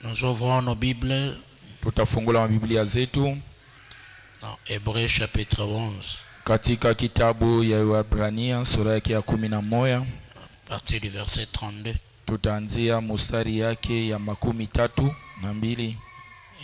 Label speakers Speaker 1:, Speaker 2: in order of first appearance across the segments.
Speaker 1: Nous ouvrons nos Bibles
Speaker 2: Tutafungula mabiblia zetu
Speaker 1: dans Hébreux chapitre 11.
Speaker 2: Katika kitabu ya Waebrania sura yake ya 11
Speaker 1: à partir du verset 32.
Speaker 2: Tutaanzia mstari yake ya 32.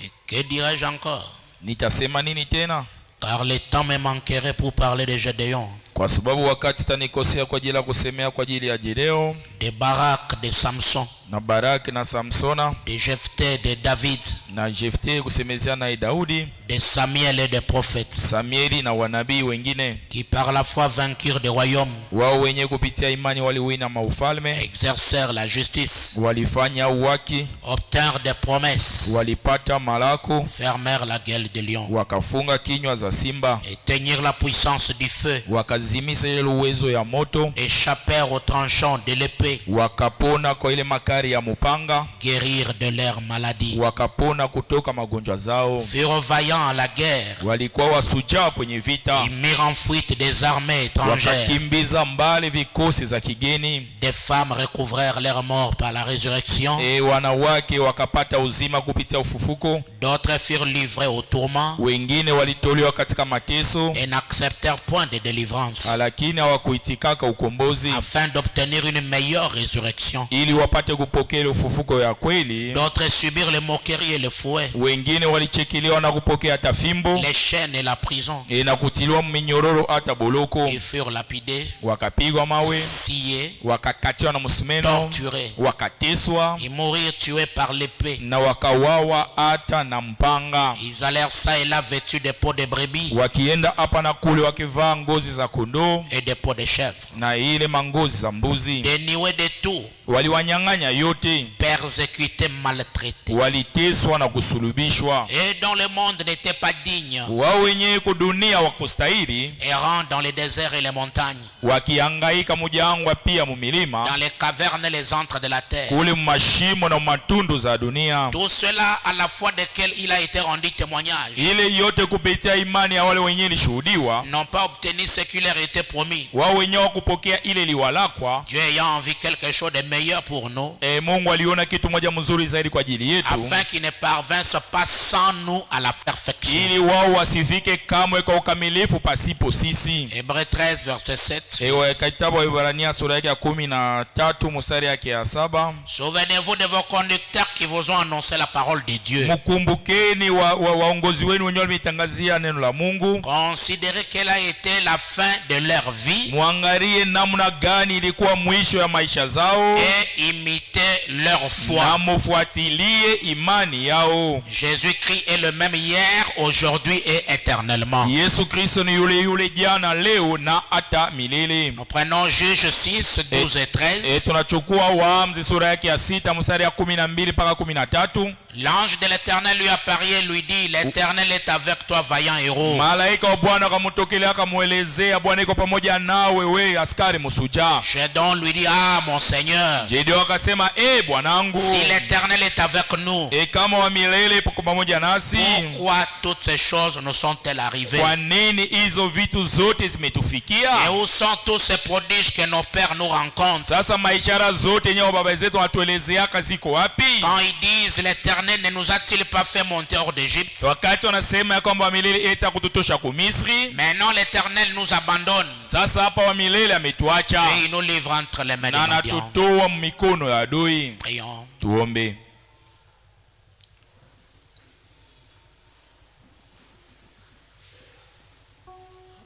Speaker 1: Et que dirais-je encore?
Speaker 2: Nitasema nini tena?
Speaker 1: Car le temps me manquerait pour parler de Gédéon,
Speaker 2: Kwa sababu wakati tanikosea kwa ajili ya kusemea kwa ajili ya Gideon,
Speaker 1: de Barak, de Samson,
Speaker 2: na Baraki na Samsona,
Speaker 1: de Jephthé, de David,
Speaker 2: na Jephthé kusemezea na Daudi,
Speaker 1: de Samuel et des prophètes,
Speaker 2: Samueli na wanabii wengine,
Speaker 1: qui par la foi vainquirent des royaumes,
Speaker 2: wao wenye kupitia imani waliwina maufalme,
Speaker 1: exercèrent la justice,
Speaker 2: walifanya uwaki,
Speaker 1: obtinrent des promesses,
Speaker 2: walipata malako,
Speaker 1: fermèrent la gueule des lions,
Speaker 2: wakafunga kinywa za simba,
Speaker 1: éteignirent la puissance du feu,
Speaker 2: wakazimisa ile uwezo ya moto,
Speaker 1: échappèrent aux tranchants de l'épée,
Speaker 2: wakapona kwa ile makari ya mupanga,
Speaker 1: guérirent de leurs maladies,
Speaker 2: wakapona kutoka magonjwa zao,
Speaker 1: furent vaillants à la guerre,
Speaker 2: walikuwa wasujaa kwenye vita,
Speaker 1: ils mirent en fuite des armées étrangères,
Speaker 2: wakakimbiza mbali vikosi za kigeni,
Speaker 1: des femmes recouvrèrent leur mort par la résurrection,
Speaker 2: wanawake wakapata uzima kupitia ufufuko,
Speaker 1: d'autres furent livrés au tourment
Speaker 2: wengine walitolewa katika mateso,
Speaker 1: et n'acceptèrent point de délivrance,
Speaker 2: lakini hawakuitikaka ukombozi
Speaker 1: afin d'obtenir une meilleure résurrection.
Speaker 2: ili wapate kupokea ufufuko ya kweli.
Speaker 1: D'autres subirent les moqueries et le fouet,
Speaker 2: Wengine walichekelewa na kupokea hata fimbo,
Speaker 1: les chaînes et la prison,
Speaker 2: na kutiliwa minyororo hata boloko,
Speaker 1: et furent lapidés,
Speaker 2: wakapigwa mawe,
Speaker 1: sciés,
Speaker 2: wakakatiwa na msumeno,
Speaker 1: torturés,
Speaker 2: wakateswa
Speaker 1: et mourirent tués par l'épée.
Speaker 2: na wakawawa hata na mpanga.
Speaker 1: Ils allèrent ça et là vêtus de peaux de brebis
Speaker 2: Wakienda hapa na kule wakivaa ngozi za kondoo
Speaker 1: et de peaux de chèvre,
Speaker 2: na ile mangozi za mbuzi,
Speaker 1: dénués de tout,
Speaker 2: waliwanyang'anya yote,
Speaker 1: persécutés, maltraités,
Speaker 2: waliteswa na kusulubishwa.
Speaker 1: et dont le monde n'était pas digne,
Speaker 2: Wao wenyewe kudunia wakustahili,
Speaker 1: errant dans les déserts et les montagnes,
Speaker 2: wakihangaika mujangwa pia mumilima,
Speaker 1: dans les cavernes et les antres de la terre.
Speaker 2: kule mashimo na matundu za dunia.
Speaker 1: Tout cela à la foi desquels il a été rendu témoignage,
Speaker 2: Ile yote kupitia imani ya wale wenyewe lishuhudiwa,
Speaker 1: n'ont pas obtenu ce qui leur était promis,
Speaker 2: wao wenyewe kupokea ile liwalakwa.
Speaker 1: Dieu ayant envie quelque chose de meilleur pour nous,
Speaker 2: Mungu aliona kitu moja mzuri zaidi kwa ajili yetu,
Speaker 1: afin qu'ils ne parvinssent pas sans nous à la perfection.
Speaker 2: ili wao wasifike kamwe kwa ukamilifu pasipo sisi.
Speaker 1: Hébreux 13 verset 7.
Speaker 2: Kitabu wa Waebrania sura yake ya 13 mstari yake ya 7.
Speaker 1: Souvenez-vous de vos conducteurs qui vous ont annoncé la parole de Dieu.
Speaker 2: Mkumbukeni waongozi wenu wenyewe wametangazia neno la Mungu.
Speaker 1: Considérez quelle a été la fin de leur vie,
Speaker 2: Muangalie namna gani ilikuwa mwisho ya maisha zao,
Speaker 1: et imitez leur foi.
Speaker 2: na mufuatilie imani yao.
Speaker 1: Jésus-Christ est le même hier, aujourd'hui et éternellement.
Speaker 2: Yesu Kristo ni yule jana, leo na hata milele.
Speaker 1: Nous prenons Juge 6, 12 et 13.
Speaker 2: Tunachukua Waamuzi sura yake ya 6 mstari ya 12 mpaka 13.
Speaker 1: L'ange de l'Éternel lui apparut et lui dit, l'Éternel est avec toi, vaillant héros.
Speaker 2: Malaika wa Bwana akamtokelea akamuelezea, Bwana iko pamoja nawe, we askari msujaa.
Speaker 1: Gédéon lui dit, ah mon Seigneur,
Speaker 2: Gideon akasema, bwanangu,
Speaker 1: si l'Éternel est avec nous,
Speaker 2: kama wa milele ipo pamoja nasi,
Speaker 1: pourquoi toutes ces choses nous sont-elles arrivées?
Speaker 2: kwa nini hizo vitu zote zimetufikia?
Speaker 1: Et où sont tous ces prodiges que nos pères nous rencontrent?
Speaker 2: Sasa maishara zote yenyewe baba zetu watuelezeaka ziko wapi?
Speaker 1: Quand ils disent, l'Éternel ne nous a-t-il pas fait monter hors d'Égypte?
Speaker 2: Wakati wanasema ya kwamba wa milele eti kututosha ku Misri,
Speaker 1: Maintenant l'Éternel nous abandonne
Speaker 2: sasa hapa wa milele ametuacha
Speaker 1: et il nous livre entre les mains
Speaker 2: na
Speaker 1: des Madians.
Speaker 2: anatutoa mikono ya adui.
Speaker 1: Prions.
Speaker 2: Tuombe.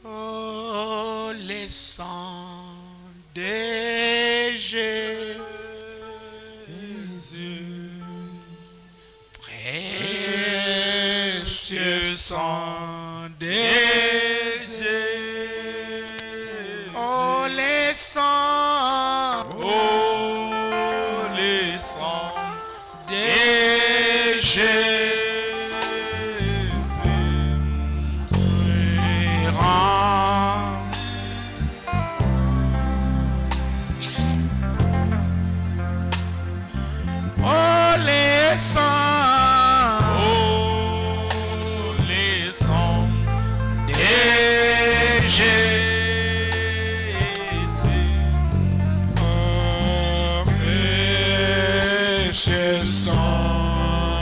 Speaker 1: Oh, le sang de Jésus, précieux sang de Jésus. Oh, le sang, de Jésus. Sang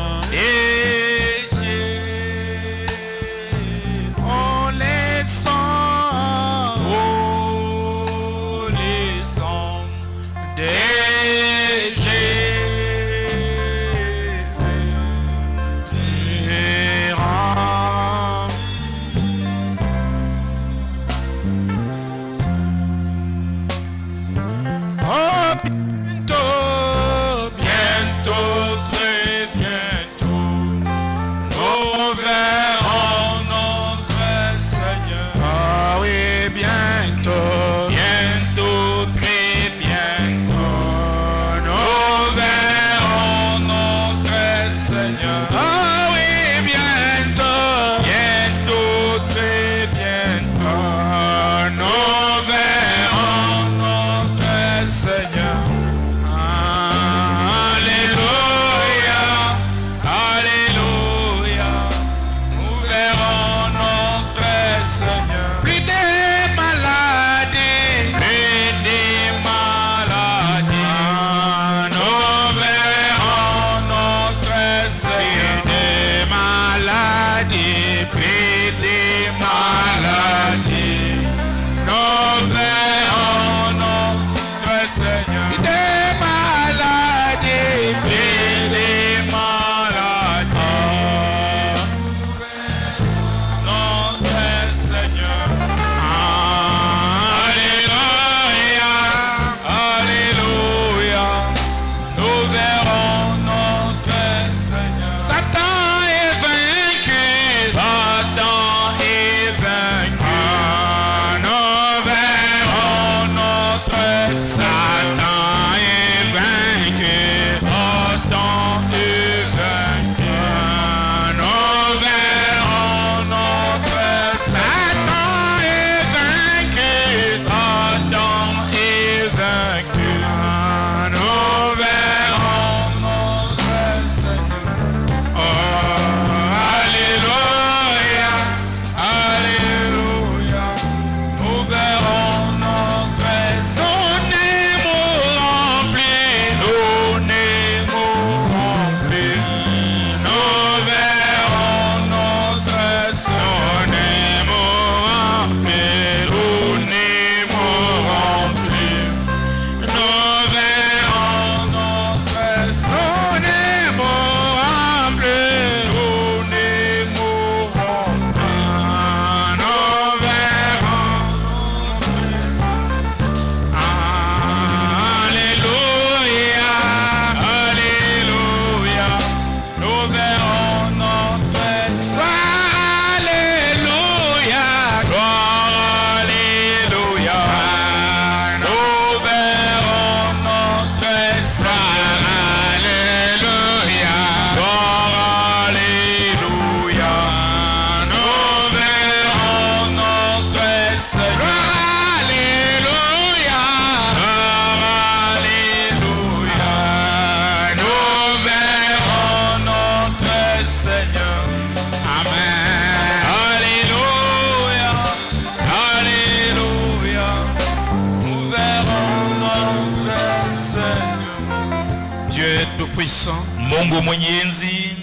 Speaker 3: Dieu tout-puissant,
Speaker 2: Mungu mwenye enzi,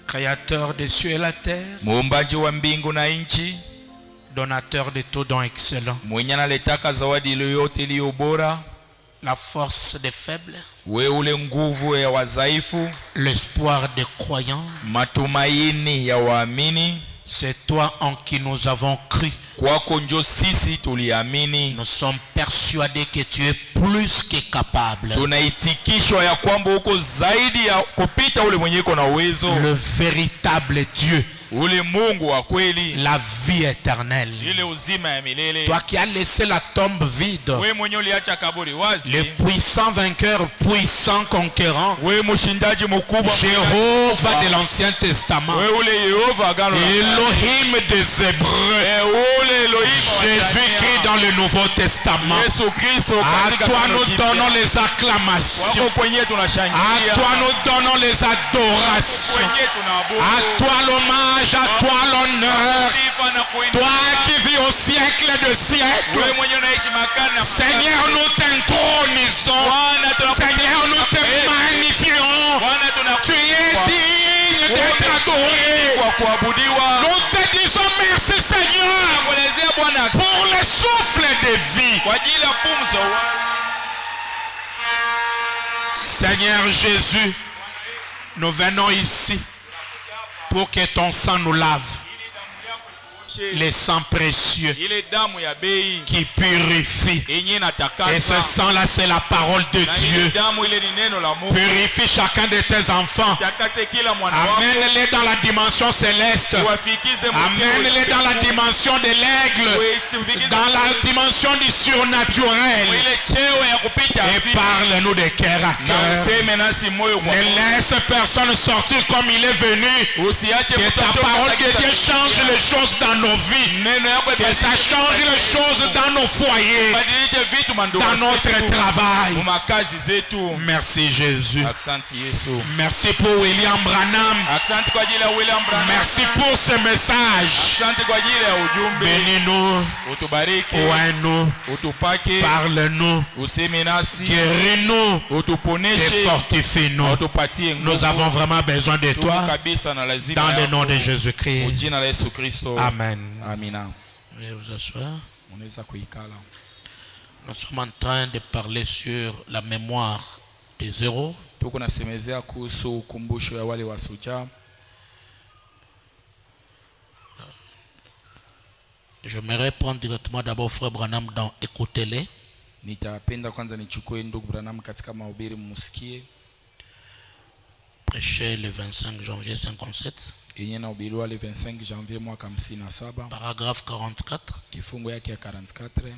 Speaker 3: créateur des cieux et la terre,
Speaker 2: muumbaji wa mbingu na nchi,
Speaker 3: donateur de tout don excellent,
Speaker 2: mwenye analetaka zawadi yoyote iliyo bora,
Speaker 3: la force des faibles,
Speaker 2: we ule nguvu ya wadhaifu,
Speaker 3: l'espoir des croyants,
Speaker 2: matumaini ya waamini.
Speaker 3: c'est toi en qui nous avons cru.
Speaker 2: Kwako njo sisi tuliamini.
Speaker 3: Nous sommes persuadés que tu es plus que capable.
Speaker 2: Tunaitikishwa ya kwamba uko zaidi ya kupita ule mwenye iko na uwezo.
Speaker 3: Le véritable Dieu,
Speaker 2: ule Mungu wa kweli,
Speaker 3: la vie éternelle.
Speaker 2: ile uzima ya milele.
Speaker 3: Toi qui as laissé la tombe vide,
Speaker 2: Wewe mwenye uliacha kaburi wazi,
Speaker 3: le puissant vainqueur, puissant conquérant,
Speaker 2: wewe mshindaji mkubwa,
Speaker 3: Jéhovah de l'Ancien Testament,
Speaker 2: wewe ule Yehova agano la kale,
Speaker 3: Elohim des Hébreux,
Speaker 2: ule Elohim wa
Speaker 3: Jésus-Christ dans le Nouveau Testament.
Speaker 2: Yesu Kristo
Speaker 3: À
Speaker 2: katika
Speaker 3: toi
Speaker 2: Agano
Speaker 3: nous
Speaker 2: Jipya.
Speaker 3: donnons les acclamations.
Speaker 2: Wako kwenye tunashangilia,
Speaker 3: À toi nous donnons les adorations.
Speaker 2: kwenye tunaabudu,
Speaker 3: À toi l'hommage, à toi l'honneur.
Speaker 2: sifa na kuinua.
Speaker 3: Toi qui vis au siècle de
Speaker 2: Wewe
Speaker 3: siècles.
Speaker 2: mwenye unaishi makana,
Speaker 3: Seigneur, nous t'intronisons.
Speaker 2: Bwana tunakusifu.
Speaker 3: Seigneur, nous te magnifions.
Speaker 2: Bwana
Speaker 3: Tu es digne d'être adoré.
Speaker 2: kwa kuabudiwa.
Speaker 3: Nous te disons merci, Seigneur,
Speaker 2: Kuelezea Bwana
Speaker 3: pour le souffle de vie.
Speaker 2: kwa ajili ya pumzi.
Speaker 3: Seigneur Jésus, nous venons ici pour que ton sang nous lave. Le sang précieux
Speaker 2: Ile damu ya bei
Speaker 3: qui purifie.
Speaker 2: yenye
Speaker 3: Et ce
Speaker 2: inatakasa,
Speaker 3: sang-là, c'est la parole de
Speaker 2: na ile
Speaker 3: Dieu.
Speaker 2: damu ile ni neno la Mungu.
Speaker 3: Purifie chacun de tes enfants.
Speaker 2: Takase kila mwana wako,
Speaker 3: Amène-les dans la dimension céleste.
Speaker 2: uwafikize
Speaker 3: Amène-les dans la dimension de l'aigle. Dans la dimension du surnaturel.
Speaker 2: ile cheo ya kupita
Speaker 3: Et
Speaker 2: asili.
Speaker 3: parle-nous de cœur à
Speaker 2: Na
Speaker 3: cœur.
Speaker 2: useme nasi moyo kwa
Speaker 3: Ne
Speaker 2: moyo.
Speaker 3: laisse personne sortir comme il est venu.
Speaker 2: Usiache
Speaker 3: Que ta
Speaker 2: kutoka
Speaker 3: parole de
Speaker 2: kabisa.
Speaker 3: Dieu change les choses dans nos vies.
Speaker 2: Neno yako
Speaker 3: Que ça change les choses dans nos foyers,
Speaker 2: badilishe vitu mandugu
Speaker 3: dans notre
Speaker 2: zetu,
Speaker 3: travail.
Speaker 2: mu makazi zetu.
Speaker 3: Merci Jésus.
Speaker 2: Asante Yesu.
Speaker 3: Merci pour William Branham.
Speaker 2: Asante kwa ajili ya William Branham.
Speaker 3: Merci pour ce message.
Speaker 2: Asante kwa ajili ya ujumbe.
Speaker 3: Bénis-nous,
Speaker 2: Utubariki,
Speaker 3: oins-nous,
Speaker 2: utupake,
Speaker 3: parle-nous,
Speaker 2: useme nasi,
Speaker 3: guéris-nous et
Speaker 2: utuponeshe,
Speaker 3: fortifie-nous.
Speaker 2: utupatie nguvu.
Speaker 3: Nous avons vraiment besoin de
Speaker 2: Tuko
Speaker 3: toi.
Speaker 2: kabisa na lazima
Speaker 3: Dans le
Speaker 2: yako.
Speaker 3: nom de
Speaker 2: Kwa
Speaker 3: Jésus-Christ.
Speaker 2: jina la Yesu Kristo.
Speaker 3: Amen.
Speaker 2: Amina.
Speaker 3: Veuillez vous asseoir.
Speaker 2: Unaweza kuikala.
Speaker 3: Nous sommes en train de parler sur la mémoire des héros.
Speaker 2: Tuko nasemezea kuhusu ukumbusho ya wale wasuja.
Speaker 3: J'aimerais prendre directement d'abord Frère Branham dans Écoutez-les.
Speaker 2: Nitapenda kwanza nichukue ndugu Branham katika mahubiri mmusikie.
Speaker 3: Prêché le 25 janvier 57.
Speaker 2: Yenye nahubiriwa le 25 janvier mwaka 57.
Speaker 3: Paragraphe 44.
Speaker 2: Kifungu yake ya 44.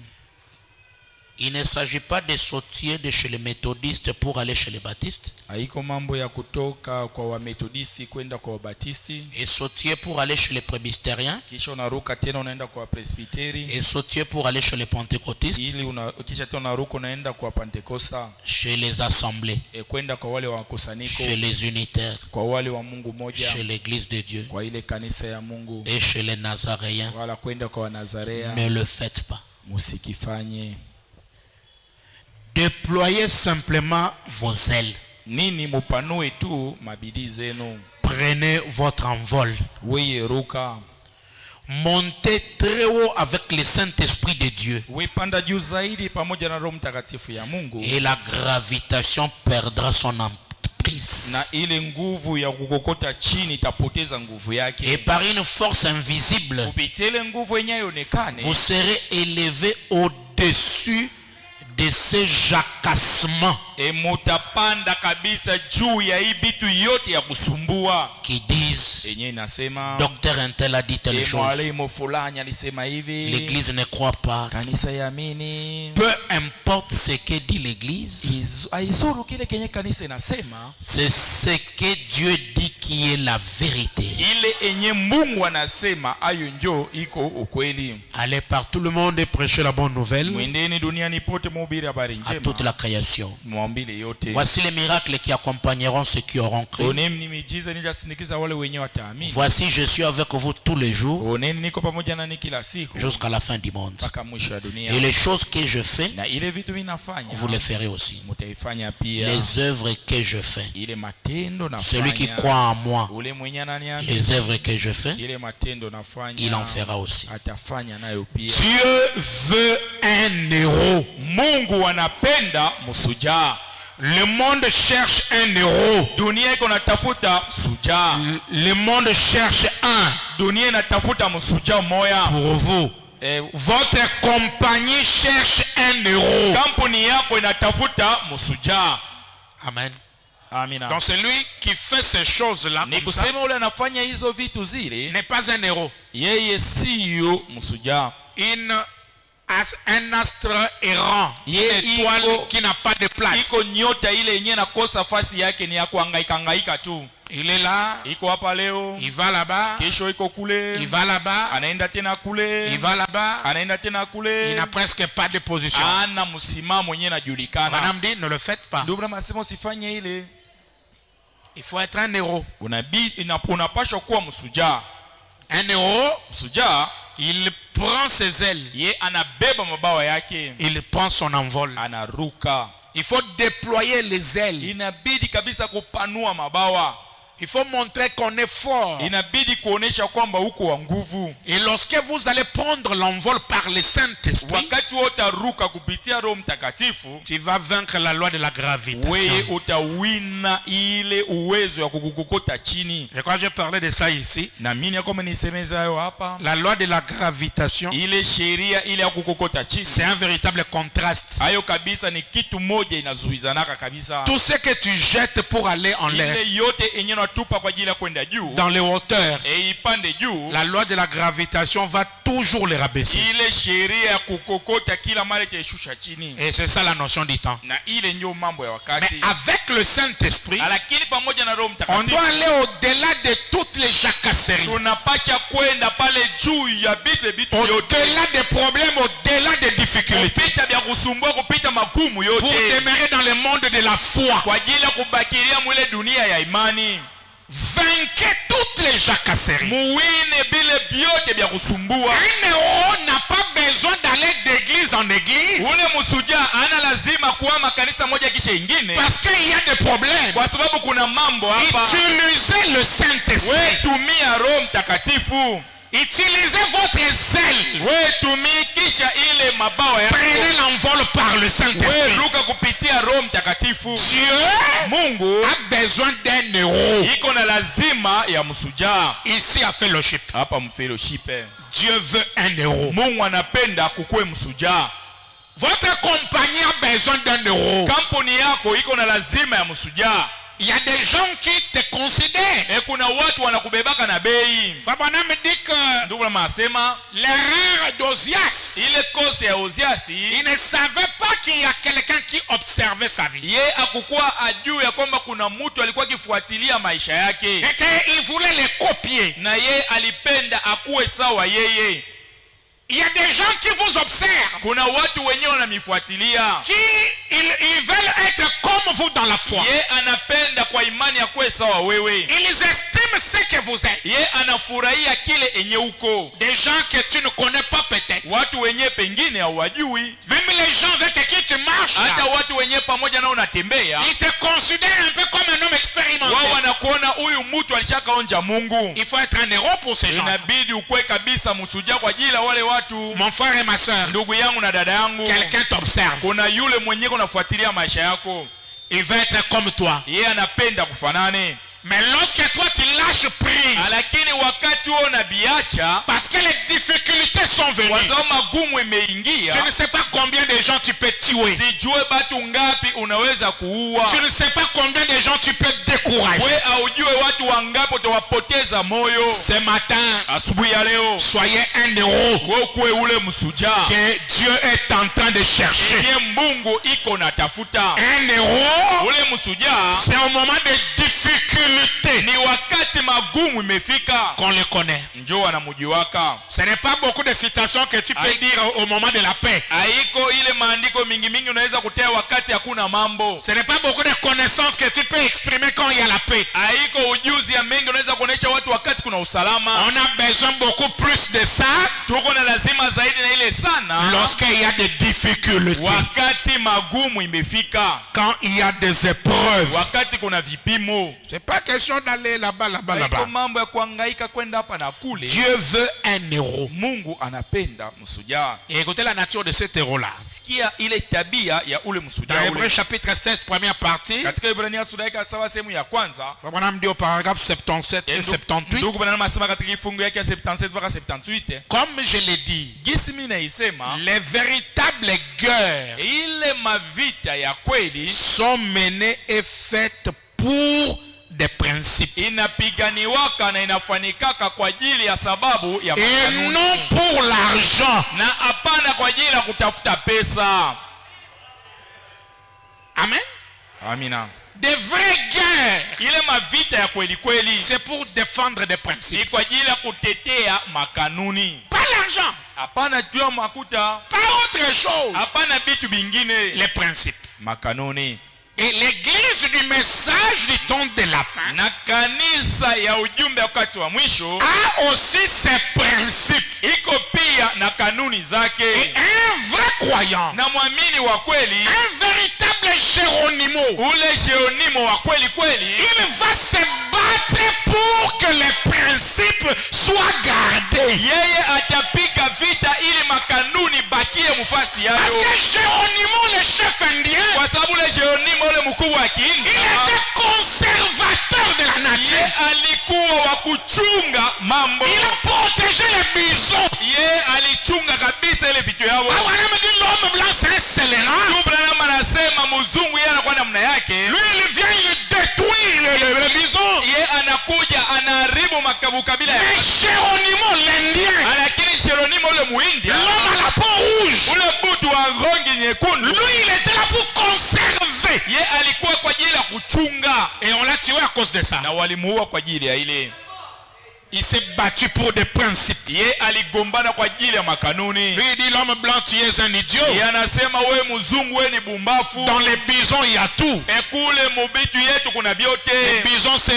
Speaker 3: Il ne s'agit pas de sortir de chez les méthodistes pour aller chez les baptistes.
Speaker 2: Haiko mambo ya kutoka kwa wametodisti kwenda kwa wabatisti,
Speaker 3: Et sortir pour aller chez les presbytériens.
Speaker 2: kisha unaruka tena unaenda kwa presbiteri,
Speaker 3: Et sortir pour aller chez les pentecôtistes.
Speaker 2: kisha tena unaruka unaenda kwa pentekosta,
Speaker 3: Chez les assemblées.
Speaker 2: kwenda kwa wale wa kusanyiko,
Speaker 3: Chez les unitaires.
Speaker 2: kwa wale wa Mungu moja,
Speaker 3: Chez l'église de Dieu.
Speaker 2: kwa ile kanisa ya Mungu,
Speaker 3: Et chez les nazaréens.
Speaker 2: wala kwenda kwa Wanazarea.
Speaker 3: Ne le faites pas.
Speaker 2: Musikifanye.
Speaker 3: Déployez simplement vos ailes.
Speaker 2: Nini mupanue tu mabidii zenu.
Speaker 3: Prenez votre envol.
Speaker 2: Weye ruka.
Speaker 3: Montez très haut avec le Saint-Esprit de Dieu.
Speaker 2: Wepanda juu zaidi pamoja na Roho Mtakatifu ya Mungu.
Speaker 3: Et la gravitation perdra son emprise.
Speaker 2: Na ile nguvu ya kukokota chini itapoteza nguvu yake.
Speaker 3: Et par une force invisible,
Speaker 2: Kupitia ile nguvu yenye haionekane,
Speaker 3: vous serez élevé au-dessus de ces jacassements
Speaker 2: mutapanda kabisa juu ya hii bitu yote ya kusumbua.
Speaker 3: qui disent
Speaker 2: Yenye inasema
Speaker 3: docteur Intel a dit telle chose.
Speaker 2: mwalimu fulani alisema hivi.
Speaker 3: L'église ne croit pas.
Speaker 2: Kanisa yaamini.
Speaker 3: Peu importe ce que dit l'église,
Speaker 2: Haizuru kile kenye kanisa inasema.
Speaker 3: c'est ce que Dieu dit
Speaker 1: qui est la vérité.
Speaker 2: Ile enye Mungu anasema ayo njo iko ukweli.
Speaker 1: Allez par tout le monde et prêchez la bonne nouvelle
Speaker 2: Mwendeni duniani pote mhubiri habari
Speaker 1: à
Speaker 2: njema.
Speaker 1: toute la création.
Speaker 2: Mwambile yote.
Speaker 1: Voici les miracles qui accompagneront ceux qui auront cru.
Speaker 2: Oneni ni miujiza nijasindikiza wale wenye wataamini.
Speaker 1: Voici, je suis avec vous tous les jours
Speaker 2: Oneni niko pamoja na kila siku
Speaker 1: jusqu'à la fin du monde.
Speaker 2: mpaka mwisho wa dunia.
Speaker 1: Et les choses que je fais,
Speaker 2: Na ile vitu vinafanya
Speaker 1: vous les ferez aussi.
Speaker 2: mutaifanya pia.
Speaker 1: Les œuvres que je fais,
Speaker 2: Ile matendo nafanya.
Speaker 1: celui qui croit en moi,
Speaker 2: Ule mwenye ananiamini.
Speaker 1: les œuvres que je fais,
Speaker 2: Ile matendo nafanya.
Speaker 1: il en fera aussi.
Speaker 2: Atafanya nayo pia.
Speaker 3: Dieu veut un héros.
Speaker 2: Mungu anapenda msujaa.
Speaker 3: Le monde cherche un héros.
Speaker 2: Dunia iko natafuta msujaa.
Speaker 3: Le monde cherche un
Speaker 2: Dunia inatafuta msujaa moya.
Speaker 3: pour vous. Votre compagnie cherche un héros.
Speaker 2: Kampuni yako inatafuta msujaa.
Speaker 1: Amen.
Speaker 2: Amina.
Speaker 3: Donc celui qui fait ces choses-là
Speaker 2: Ni
Speaker 3: comme ça
Speaker 2: kusema ule anafanya hizo vitu zile,
Speaker 3: n'est pas un héros.
Speaker 2: yeye siyo msujaa.
Speaker 3: Un astre errant, une étoile qui n'a pas de place.
Speaker 2: Iko nyota ile yenye nakosa fasi yake, ni ya kuhangaika tu.
Speaker 3: Il est là,
Speaker 2: Iko hapa leo,
Speaker 3: il va là-bas,
Speaker 2: kesho iko kule,
Speaker 3: il va là-bas,
Speaker 2: anaenda tena kule,
Speaker 3: il va là-bas,
Speaker 2: anaenda tena kule.
Speaker 3: il n'a presque pas de position.
Speaker 2: Ana msimamo mwenye najulikana.
Speaker 3: Madame dit, ne le faites pas.
Speaker 2: Ndio mnasema usifanye ile.
Speaker 3: Il faut être un héros.
Speaker 2: Unapaswa kuwa msujaa.
Speaker 3: Un héros,
Speaker 2: Msujaa,
Speaker 3: il prend ses ailes,
Speaker 2: ye anabeba mabawa yake,
Speaker 3: il prend son envol.
Speaker 2: anaruka.
Speaker 3: Il faut déployer les ailes.
Speaker 2: Inabidi kabisa kupanua mabawa.
Speaker 3: Il faut montrer qu'on est fort.
Speaker 2: Inabidi kuonesha kwamba uko wa nguvu.
Speaker 3: Et lorsque vous allez prendre l'envol par le Saint-Esprit,
Speaker 2: Wakati utaruka kupitia Roho Mtakatifu,
Speaker 3: tu vas vaincre la loi de la gravitation.
Speaker 2: wewe utawina ile uwezo ya kukukokota chini.
Speaker 3: Je crois que j'ai parlé de ça ici.
Speaker 2: Na mimi kama nisemeza hayo hapa,
Speaker 3: La loi de la gravitation,
Speaker 2: ile sheria ile ya kukokota chini,
Speaker 3: c'est un véritable contraste.
Speaker 2: hayo kabisa ni kitu moja inazuizanaka kabisa.
Speaker 3: Tout ce que tu jettes pour aller en l'air,
Speaker 2: Ile yote enye natupa kwa ajili ya kwenda juu,
Speaker 3: dans les hauteurs,
Speaker 2: ipande juu,
Speaker 3: la loi de la gravitation va toujours les rabaisser.
Speaker 2: ile sheria ya kukokota kila mara itaishusha chini.
Speaker 3: Et c'est ça la notion du temps.
Speaker 2: Na ile ndio mambo ya
Speaker 3: Mais
Speaker 2: wakati.
Speaker 3: avec le Saint-Esprit,
Speaker 2: Lakini pamoja na Roho
Speaker 3: on
Speaker 2: Mtakatifu
Speaker 3: doit aller au-delà de toutes les jacasseries,
Speaker 2: tunapacha kwenda pale juu ya vitu vyote,
Speaker 3: au-delà des problèmes, au-delà des difficultés,
Speaker 2: kupita vya kusumbua, kupita magumu
Speaker 3: pour
Speaker 2: yote,
Speaker 3: demeurer dans le monde de la foi.
Speaker 2: kwa ajili ya kubakilia mwile dunia ya imani.
Speaker 3: Vainquez toutes les jacasseries.
Speaker 2: Muwine bile vyote vya kusumbua.
Speaker 3: Un héros n'a pas besoin d'aller d'église en église,
Speaker 2: Ule msujaa ana lazima kuhama kanisa moja kisha ingine,
Speaker 3: parce qu'il y a des problèmes.
Speaker 2: kwa sababu kuna mambo hapa.
Speaker 3: Utilisez le Saint-Esprit.
Speaker 2: We tumia Roho Mtakatifu.
Speaker 3: Utilisez votre zèle.
Speaker 2: We tumikisha ile mabawa yako.
Speaker 3: Prenez l'envol par le
Speaker 2: We
Speaker 3: Saint-Esprit.
Speaker 2: ruka kupitia Roho Mtakatifu.
Speaker 3: Dieu
Speaker 2: Mungu
Speaker 3: a besoin d'un héros.
Speaker 2: iko na lazima ya msujaa.
Speaker 3: Ici à fellowship,
Speaker 2: Hapa mfellowship,
Speaker 3: Dieu veut un héros.
Speaker 2: Mungu anapenda kukue msujaa.
Speaker 3: Votre compagnie a besoin d'un héros.
Speaker 2: Kampuni yako iko na lazima ya msujaa.
Speaker 3: Il y a des gens qui te considèrent.
Speaker 2: Kuna watu wanakubebaka na bei.
Speaker 3: Fabana me dit que
Speaker 2: Ndugu anasema
Speaker 3: l'erreur d'Ozias,
Speaker 2: ile kosi ya Oziasi,
Speaker 3: il ne savait pas qu'il y a quelqu'un qui observait sa vie.
Speaker 2: ye akukuwa ajuu ya kwamba kuna mtu alikuwa akifuatilia maisha yake,
Speaker 3: Et qu'il voulait les copier.
Speaker 2: na ye alipenda akuwe sawa yeye.
Speaker 3: Il y a des gens qui vous observent,
Speaker 2: Kuna watu wenyewe wanamifuatilia,
Speaker 3: qui ils veulent être comme vous dans la foi.
Speaker 2: ye anapenda kwa imani akuwe sawa wewe.
Speaker 3: Ils estiment ce que vous êtes.
Speaker 2: Ye anafurahia kile enye uko.
Speaker 3: Des gens que tu ne connais pas peut-être.
Speaker 2: Watu wenyewe pengine hawajui,
Speaker 3: Même les gens avec qui tu marches,
Speaker 2: hata
Speaker 3: là,
Speaker 2: watu wenyewe pamoja nao unatembea,
Speaker 3: ils te considèrent un peu comme un homme expérimenté.
Speaker 2: wao wanakuona huyu mtu alishakaonja Mungu.
Speaker 3: Il faut être un héros pour ces gens.
Speaker 2: Inabidi ukwe kabisa msujaa kwa ajili ya wale watu.
Speaker 3: Mon frère et ma soeur,
Speaker 2: Ndugu yangu na dada yangu,
Speaker 3: quelqu'un t'observe.
Speaker 2: kuna yule mwenyewe unafuatilia maisha yako,
Speaker 3: Il veut être comme toi.
Speaker 2: yeye anapenda kufanane.
Speaker 3: Mais lorsque toi tu lâches prise,
Speaker 2: Lakini wakati wewe unabiacha,
Speaker 3: parce que les difficultés sont venues,
Speaker 2: kwa sababu magumu imeingia,
Speaker 3: je ne sais pas combien de gens tu peux tuer.
Speaker 2: sijue batu ngapi unaweza kuua.
Speaker 3: Je ne sais pas combien de gens tu peux décourager.
Speaker 2: We aujue watu wangapi utawapoteza moyo.
Speaker 3: Ce matin,
Speaker 2: Asubuhi ya leo,
Speaker 3: soyez un héros
Speaker 2: wewe kuwe ule msujaa
Speaker 3: que Dieu est en train de chercher.
Speaker 2: yenye Mungu iko natafuta.
Speaker 3: Un héros,
Speaker 2: Ule msujaa
Speaker 3: c'est au moment de difficulté difficulté
Speaker 2: Ni wakati magumu imefika.
Speaker 3: qu'on le connaît.
Speaker 2: Njoo anamujiwaka.
Speaker 3: Ce n'est pas beaucoup de citations que tu peux dire au moment de la paix.
Speaker 2: Haiko ile maandiko mingi mingi unaweza kutea wakati hakuna mambo.
Speaker 3: Ce n'est pas beaucoup de connaissances que tu peux exprimer quand il y a la paix.
Speaker 2: Haiko ujuzi ya mengi unaweza kuonesha watu wakati kuna usalama.
Speaker 3: On a besoin beaucoup plus de ça
Speaker 2: Tuko na lazima zaidi na ile sana
Speaker 3: lorsqu'il y a des difficultés,
Speaker 2: wakati magumu imefika,
Speaker 3: quand il y a des épreuves.
Speaker 2: wakati kuna vipimo.
Speaker 3: C'est pas question d'aller là-bas, là-bas,
Speaker 2: Haiko
Speaker 3: là-bas.
Speaker 2: mambo ya kuhangaika kwenda hapa na kule.
Speaker 3: Dieu veut un héros.
Speaker 2: Mungu anapenda msujaa.
Speaker 3: Et écoutez la nature de cet héros-là.
Speaker 2: Sikia ile tabia ya ule
Speaker 3: Dans
Speaker 2: msujaa
Speaker 3: Hébreux
Speaker 2: ule.
Speaker 3: chapitre 7, première partie,
Speaker 2: Katika Ibrania sura ya 7 sehemu ya kwanza,
Speaker 3: Abraham dit au paragraphe 77 et
Speaker 2: ndugu
Speaker 3: 78,
Speaker 2: Branham anasema katika kifungu yake ya 77 mpaka 78,
Speaker 3: comme je l'ai dit,
Speaker 2: gisi mimi naisema
Speaker 3: les véritables guerres
Speaker 2: ile mavita ya kweli
Speaker 3: sont menées et faites pour des principes
Speaker 2: inapiganiwaka na inafanikaka kwa ajili ya sababu ya
Speaker 3: et
Speaker 2: makanuni,
Speaker 3: non pour l'argent.
Speaker 2: na hapana kwa ajili ya kutafuta pesa.
Speaker 3: Amen.
Speaker 2: Amina.
Speaker 3: Des vraies guerres,
Speaker 2: Ile mavita ya kweli kweli
Speaker 3: c'est pour défendre des
Speaker 2: ni
Speaker 3: principes.
Speaker 2: kwa ajili ya kutetea makanuni,
Speaker 3: Pas l'argent,
Speaker 2: hapana juu ya makuta,
Speaker 3: pas autre chose.
Speaker 2: hapana vitu vingine,
Speaker 3: Les principes.
Speaker 2: makanuni.
Speaker 3: Et l'église du message du temps de la fin
Speaker 2: Na kanisa ya ujumbe wakati wa mwisho
Speaker 3: a aussi ses principes.
Speaker 2: iko pia na kanuni
Speaker 3: Et
Speaker 2: zake,
Speaker 3: un vrai croyant,
Speaker 2: na mwamini wa kweli,
Speaker 3: un véritable Géronimo,
Speaker 2: ule sheonimo wa kweli kweli,
Speaker 3: il va se battre pour que les principes soient gardés.
Speaker 2: yeye atapiga vita ili makanuni bakie mufasi
Speaker 3: Parce
Speaker 2: yayo,
Speaker 3: que Géronimo, le chef indien,
Speaker 2: kwa sababu ule sheonimo ule mkubwa wa
Speaker 3: il
Speaker 2: Kiindia
Speaker 3: était conservateur de la
Speaker 2: ye
Speaker 3: nature.
Speaker 2: alikuwa wa kuchunga mambo,
Speaker 3: Il protégeait les bisons.
Speaker 2: ye alichunga kabisa ile vitu yao.
Speaker 3: Abraham dit l'homme blanc c'est un scélérat.
Speaker 2: Ndugu Branham anasema mzungu yeye anakuwa namna yake,
Speaker 3: Lui il vient, il détruit les bisons.
Speaker 2: ye anakuja anaharibu kabila ya,
Speaker 3: Mais Géronimo l'indien,
Speaker 2: lakini Sheronimo ule muindia
Speaker 3: l'homme à la peau rouge,
Speaker 2: ule butu wa rangi nyekundu,
Speaker 3: lui il était là pour conserver.
Speaker 2: ye alikuwa kwa ajili ya kuchunga,
Speaker 3: Et on l'a tué à cause de ça.
Speaker 2: na walimuua kwa ajili ya ile.
Speaker 3: Il s'est battu pour des principes.
Speaker 2: Ye aligombana kwa ajili ya makanuni.
Speaker 3: Lui il dit l'homme blanc tu es un idiot.
Speaker 2: Ye anasema we mzungu we ni bumbafu,
Speaker 3: Dans les bisons il y a tout.
Speaker 2: ekule mubitu yetu kuna
Speaker 3: Les
Speaker 2: vyote.
Speaker 3: bisons c'est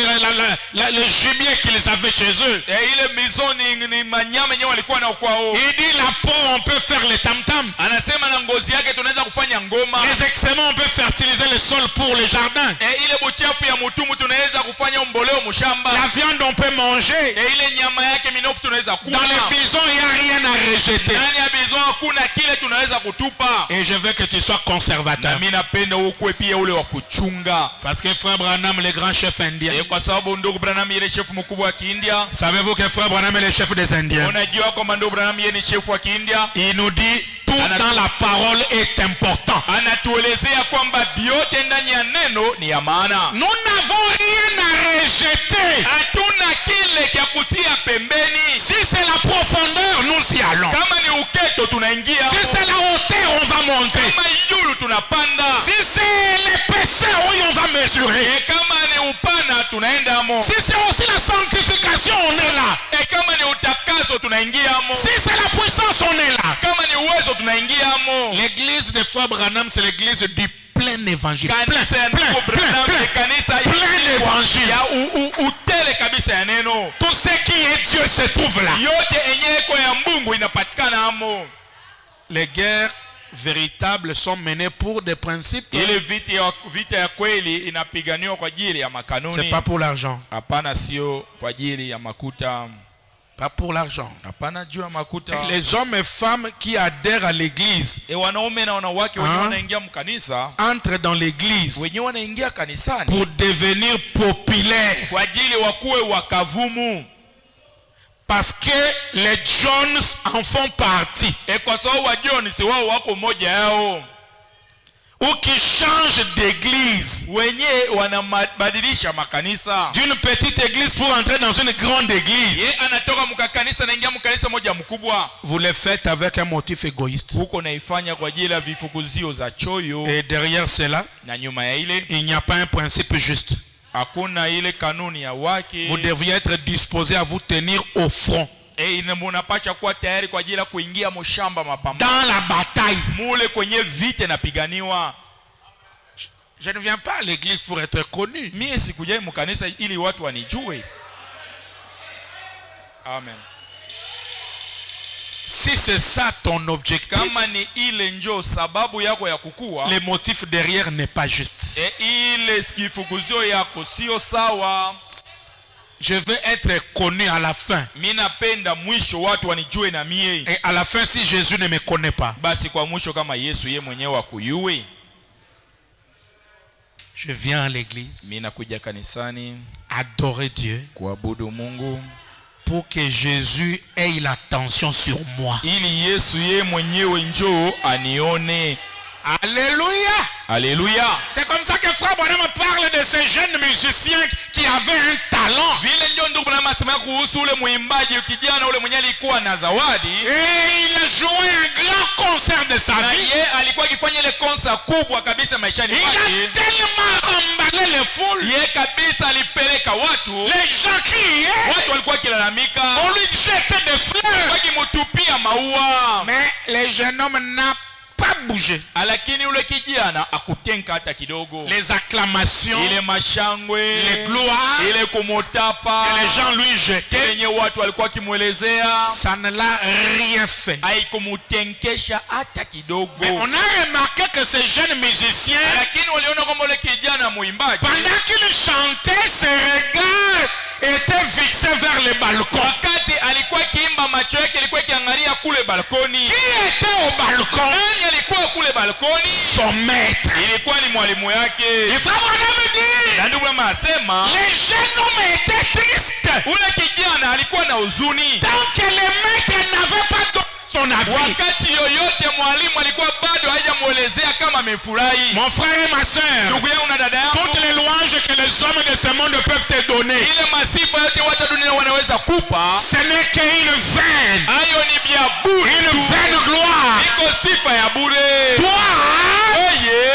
Speaker 3: le gibier qu'ils avaient chez eux.
Speaker 2: Ile mizo ni manyama yenyewe walikuwa nao kwao.
Speaker 3: Il dit la peau on peut faire les tam-tam.
Speaker 2: Anasema na ngozi yake tunaweza kufanya ngoma.
Speaker 3: Les excréments on peut fertiliser le sol pour les jardins.
Speaker 2: Ile buchafu ya mutumu tunaweza kufanya mboleo mshamba.
Speaker 3: La viande on peut manger.
Speaker 2: Ile nyama yake minofu tunaweza kula.
Speaker 3: Dans les bisons il n'y a rien à rejeter.
Speaker 2: Ndani ya bizo hakuna kile tunaweza kutupa.
Speaker 3: Et je veux que tu sois conservateur.
Speaker 2: Na mimi napenda ukwe pia ule wa kuchunga.
Speaker 3: Parce que frère Branham le grand chef indien.
Speaker 2: Kwa sababu ndugu Branham yeye chef mkubwa wa Kiindia.
Speaker 3: Savez-vous que frère Branham est le chef des Indiens?
Speaker 2: Unajua kwamba ndugu Branham yeye ni chef wa Kiindia?
Speaker 3: Il nous dit tout dans la parole est important.
Speaker 2: Anatuelezea kwamba vyote ndani ya neno ni ya maana.
Speaker 3: Nous n'avons rien à rejeter.
Speaker 2: Hatuna kile cha kutia pembeni.
Speaker 3: Si c'est la profondeur, nous y allons.
Speaker 2: Kama ni uketo tunaingia.
Speaker 3: Si c'est la hauteur, on va monter.
Speaker 2: Kama yulu tunapanda.
Speaker 3: Si c'est l'épaisseur, oui, on va mesurer.
Speaker 2: Kama ni upana tunaenda mo.
Speaker 3: Si c'est aussi la sanctification, on est là.
Speaker 2: Kama ni utakaso tunaingia mo.
Speaker 3: Si c'est la puissance, on est là.
Speaker 2: Kama ni uwezo tunaingia mo.
Speaker 3: L'église de Frère Branham, c'est l'église du plein évangile.
Speaker 2: Kanisa ya ndugu Branham ni kanisa
Speaker 3: plein évangile.
Speaker 2: Ya utele kabisa ya neno.
Speaker 3: Tout ce qui est Dieu se trouve là.
Speaker 2: Yote enye kwa ya Mungu inapatikana amo.
Speaker 3: Les guerres véritables sont menées pour des principes.
Speaker 2: Ile vita ya kweli inapiganiwa kwa ajili ya makanuni.
Speaker 3: C'est pas pour l'argent.
Speaker 2: Hapana, sio kwa ajili ya makuta.
Speaker 3: Pas pour l'argent.
Speaker 2: Hapana juu ya makuta.
Speaker 3: Et les hommes et femmes qui adhèrent à l'église,
Speaker 2: Wanaume na wanawake wenyewe wanaingia mkanisa,
Speaker 3: entrent dans l'église
Speaker 2: wenyewe wanaingia kanisani
Speaker 3: pour devenir populaires.
Speaker 2: kwa ajili wakuwe wakavumu.
Speaker 3: Parce que les Jones en font partie.
Speaker 2: Kwa sababu wa Jones wao wako moja yao.
Speaker 3: Ou qui changent d'église.
Speaker 2: Wenyewe wanabadilisha makanisa.
Speaker 3: D'une petite église pour entrer dans une grande église.
Speaker 2: Anatoka mkanisa na ingia mkanisa moja mkubwa.
Speaker 3: Vous le faites avec un motif égoïste.
Speaker 2: Huko naifanya kwa ajili ya vifukuzio za choyo.
Speaker 3: Et derrière cela,
Speaker 2: na nyuma ya ile
Speaker 3: il n'y a pas un principe juste.
Speaker 2: hakuna ile kanuni ya wake.
Speaker 3: Vous devriez être disposé à vous tenir au front.
Speaker 2: Unapaswa kuwa tayari kwa ajili ya kuingia mshamba mapambano.
Speaker 3: Dans la bataille.
Speaker 2: Mule kwenye vita napiganiwa.
Speaker 3: Je ne viens pas à l'église pour être connu.
Speaker 2: Mimi sikujai mkanisa ili watu wanijue. Amen.
Speaker 3: Si c'est ça ton objectif,
Speaker 2: kama ni ile njo sababu yako ya kukua,
Speaker 3: le motif derrière n'est pas juste.
Speaker 2: Ile kifukuzio yako sio sawa.
Speaker 3: Je veux être connu à la fin.
Speaker 2: Mimi napenda mwisho watu wanijue na mie.
Speaker 3: Et à la fin, si Jésus ne me connaît pas,
Speaker 2: basi kwa mwisho kama Yesu yeye mwenyewe akuyue.
Speaker 3: Je viens à l'église.
Speaker 2: Mimi nakuja kanisani
Speaker 3: adorer Dieu,
Speaker 2: kuabudu Mungu,
Speaker 3: pour que Jésus ait l'attention sur moi.
Speaker 2: ili Yesu yeye mwenyewe njoo anione.
Speaker 3: Alléluia.
Speaker 2: Alléluia.
Speaker 3: C'est comme ça que frère Branham parle de ces jeunes musiciens qui avaient un talent.
Speaker 2: Vile ndio ndugu na masema kuhusu ule muimbaji kijana ule mwenye alikuwa na zawadi.
Speaker 3: Et il a joué un grand concert de sa vie.
Speaker 2: Yeye alikuwa akifanya ile concert kubwa kabisa maishani mwake.
Speaker 3: Il a tellement emballé les foules.
Speaker 2: Yeye kabisa alipeleka watu.
Speaker 3: Les gens criaient.
Speaker 2: Watu walikuwa kilalamika.
Speaker 3: On lui jetait des fleurs.
Speaker 2: Wakimtupia maua.
Speaker 3: Mais les jeunes hommes n'a pas bougé.
Speaker 2: Lakini ule kijana akutenka hata kidogo.
Speaker 3: Les acclamations,
Speaker 2: ile mashangwe,
Speaker 3: les gloires,
Speaker 2: ile kumotapa,
Speaker 3: et les gens lui jetaient,
Speaker 2: yenye watu walikuwa kimuelezea,
Speaker 3: ça ne l'a rien fait.
Speaker 2: Haikumutenkesha hata kidogo.
Speaker 3: Mais on a remarqué que ces jeunes musiciens,
Speaker 2: lakini waliona kwamba ule kijana muimbaji,
Speaker 3: pendant qu'il chantait, ses regards étaient fixés vers le balcon.
Speaker 2: Wakati alikuwa kiimba, macho yake ilikuwa kiangalia kule balkoni.
Speaker 3: Qui était au balcon?
Speaker 2: Nani alikuwa kule balkoni?
Speaker 3: Son maître.
Speaker 2: Ilikuwa ni mwalimu yake.
Speaker 3: Et frère Branham dit,
Speaker 2: na ndugu mama asema,
Speaker 3: les jeunes hommes étaient tristes.
Speaker 2: Ule kijana alikuwa na huzuni.
Speaker 3: Tant que le maître n'avait pas donné son avis.
Speaker 2: Wakati yoyote mwalimu alikuwa bado hajamuelezea kama amefurahi.
Speaker 3: Mon frère et ma sœur,
Speaker 2: ndugu yangu na dada yangu,
Speaker 3: toutes les louanges que les hommes de ce monde peuvent te donner,
Speaker 2: ile masifa yote watu dunia wanaweza kupa,
Speaker 3: ce n'est qu'une vaine.
Speaker 2: Hayo ni bia bure.
Speaker 3: Une vaine gloire.
Speaker 2: Iko sifa ya bure.
Speaker 3: Toi,